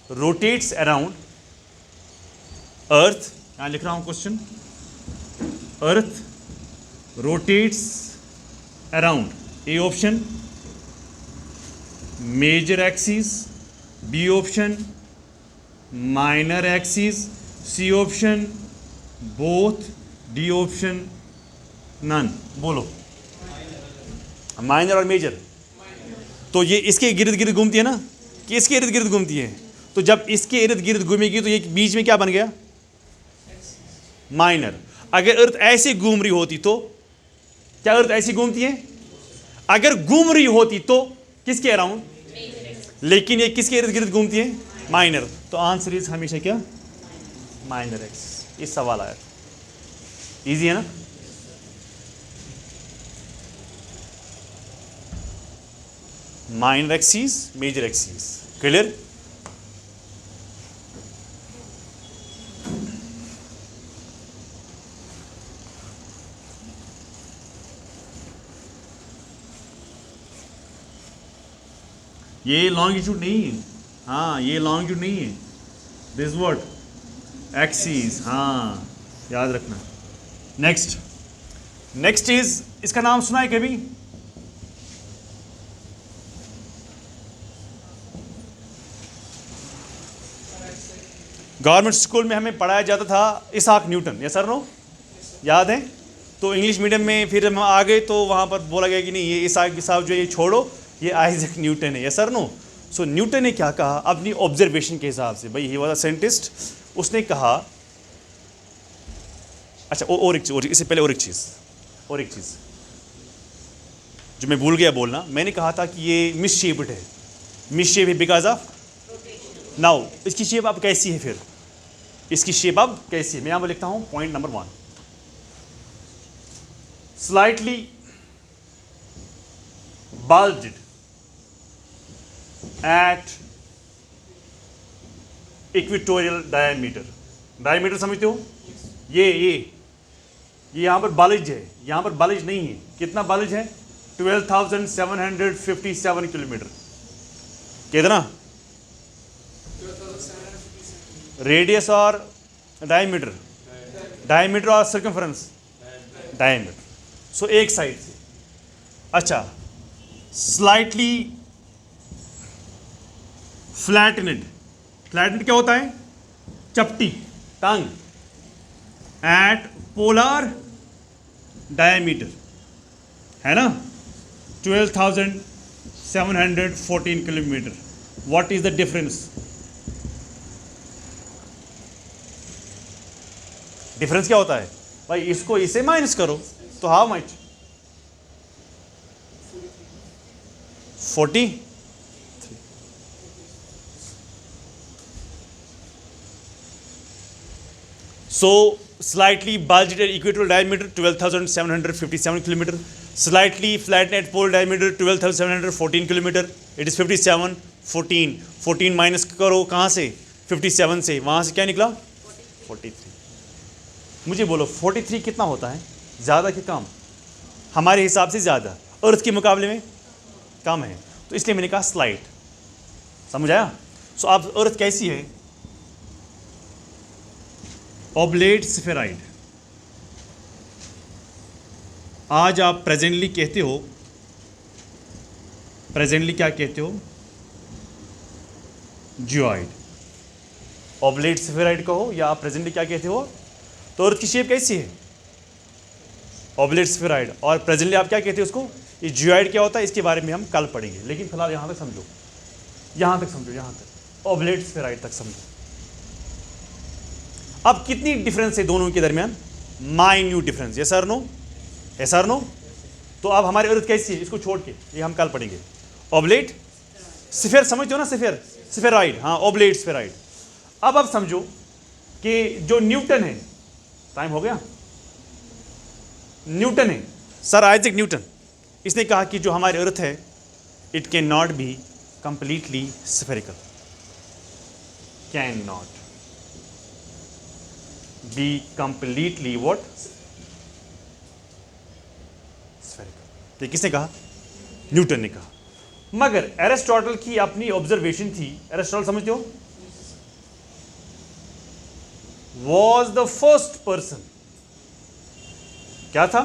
रोटेट्स अराउंड, अर्थ, यहाँ लिख रहा हूँ question, earth rotates around, A option major axis, B option minor axis, C option both, D option none. बोलो, माइनर और मेजर, तो ये इसके गिर्द गिर्द घूमती है ना, कि इसके इर्द गिर्द घूमती है, तो जब इसके इर्द गिर्द घूमेगी तो ये बीच में क्या बन गया, माइनर। अगर अर्थ ऐसे घूम रही होती तो, क्या अर्थ ऐसी घूमती है? अगर घूम रही होती तो किसके अराउंड? लेकिन ये किसके इर्द गिर्द घूमती है? माइनर। तो आंसर इज हमेशा क्या? Minor axis. इस सवाल आया, इजी है ना? Minor axis, major axis, clear? ये लॉन्गिट्यूड नहीं है, हाँ ये लॉन्गिट्यूड नहीं है, दिस व्हाट? एक्सिस, हाँ याद रखना। नेक्स्ट इज, इसका नाम सुना है कभी? गवर्नमेंट स्कूल में हमें पढ़ाया जाता था Isaac Newton, yes sir no? याद है? तो इंग्लिश मीडियम में फिर हम आ गए तो वहाँ पर बोला गया कि नहीं ये इसाक साहब जो ये छोड़ो, ये आइजैक न्यूटन है, यस सर नो? सो न्यूटन ने क्या कहा अपनी ऑब्जर्वेशन के हिसाब से, भाई ही वाज अ साइंटिस्ट, उसने कहा, अच्छा और इससे पहले और एक चीज़ जो मैं भूल गया बोलना, मैंने कहा था कि ये मिसशेप्ड है, मिसशेप है बिकॉज ऑफ, नाउ इसकी शेप अब कैसी है? फिर इसकी शेप अब कैसी है? मैं यहाँ पर लिखता हूँ point number 1, slightly bulged at equatorial diameter समझते हो? ये यहाँ पर बालिज है, यहाँ पर बालिज नहीं है। कितना बालिज है? 12,757 किलोमीटर। कितना? रेडियस और डायमीटर और सर्कमफ्रेंस? डायमीटर। सो एक साइड से, अच्छा स्लाइटली फ्लैटनेड क्या होता है? चपटी, तंग, एट पोलर डायमीटर, है ना? 12,714 kilometre. What is the difference? Difference क्या होता है भाई? इसको इसे माइनस करो तो how much? 40। So slightly bulged at equatorial diameter 12,757 kilometer, slightly flattened at pole diameter 12,714 kilometer. It is 57, 14, 14 minus करो कहाँ से? 57 से, वहाँ से क्या निकला? 43। मुझे बोलो 43 कितना होता है? ज़्यादा कि कम? हमारे हिसाब से ज़्यादा, अर्थ के मुकाबले में कम है, तो इसलिए मैंने कहा स्लाइट। समझ आया? सो अब अर्थ कैसी है? ऑब्लेट स्फेराइड। आज आप प्रेजेंटली कहते हो, प्रेजेंटली क्या कहते हो? जियोइड। ऑब्लेट स्फेराइड कहो या आप प्रेजेंटली क्या कहते हो? तो अर्थ की शेप कैसी है? ऑब्लेट स्फेराइड। और प्रेजेंटली आप क्या कहते हो उसको? ये जियोइड क्या होता है इसके बारे में हम कल पढ़ेंगे, लेकिन फिलहाल यहाँ तक समझो, यहाँ तक ऑब्लेट स्फेराइड तक समझो। अब कितनी डिफरेंस है दोनों के दरमियान? माइन्यूट डिफरेंस, यस और नो? यस और नो? तो अब हमारी अर्थ कैसी है इसको छोड़ के, ये हम कल पढ़ेंगे। ऑब्लेट स्फेयर समझते हो ना? स्फेराइड, हाँ ऑब्लेट स्फेराइड। अब आप समझो कि जो न्यूटन है, टाइम हो गया, न्यूटन है, सर आइजैक न्यूटन, इसने कहा कि जो हमारी अर्थ है it can not be completely spherical, can not be completely what? Spherical. ये किसने कहा? न्यूटन ने कहा। मगर एरिस्टोटल की अपनी ऑब्जर्वेशन थी, एरिस्टोटल समझते हो? वॉज द फर्स्ट पर्सन, क्या था?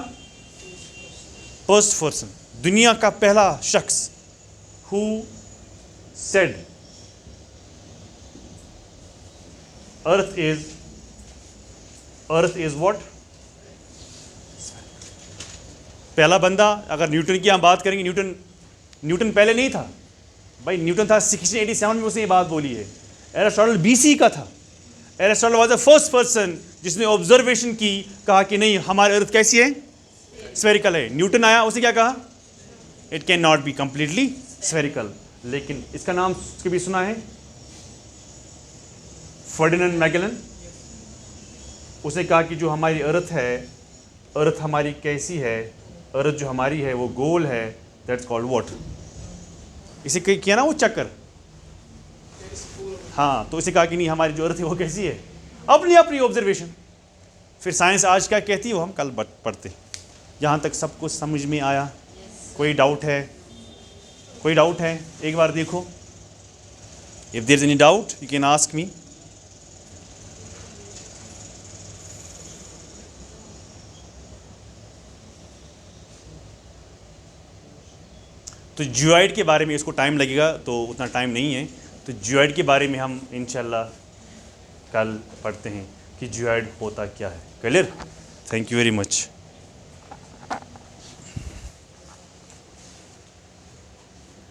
फर्स्ट पर्सन, दुनिया का पहला शख्स, who said earth is what? पहला बंदा, अगर न्यूटन की हम बात करेंगे, न्यूटन पहले नहीं था भाई, न्यूटन था 1687 में उसने ये बात बोली है। एरिस्टोटल BC का था। Aristotle was the first person जिसने ऑब्जर्वेशन की, कहा कि नहीं हमारी अर्थ कैसी है, स्फेरिकल है। न्यूटन आया, उसे क्या कहा, it can not be completely spherical. लेकिन इसका नाम कभी सुना है, फर्डिनेंड मैगेलन। उसे कहा कि जो हमारी अर्थ है, अर्थ हमारी कैसी है, अर्थ जो हमारी है वो गोल है, दैट्स कॉल्ड व्हाट। इसे किया ना वो चक्कर, हाँ, तो इसे कहा कि नहीं हमारी जो अर्थ है वो कैसी है, अपनी अपनी ऑब्जर्वेशन। फिर साइंस आज क्या कहती है वो हम कल पढ़ते। यहाँ तक सब कुछ समझ में आया? कोई डाउट है? कोई डाउट है एक बार देखो। If there is any doubt you can ask me. तो जियोइड के बारे में, इसको टाइम लगेगा तो उतना टाइम नहीं है, तो जियोइड के बारे में हम इंशाल्लाह कल पढ़ते हैं कि जियोइड होता क्या है। Clear? Thank you very much.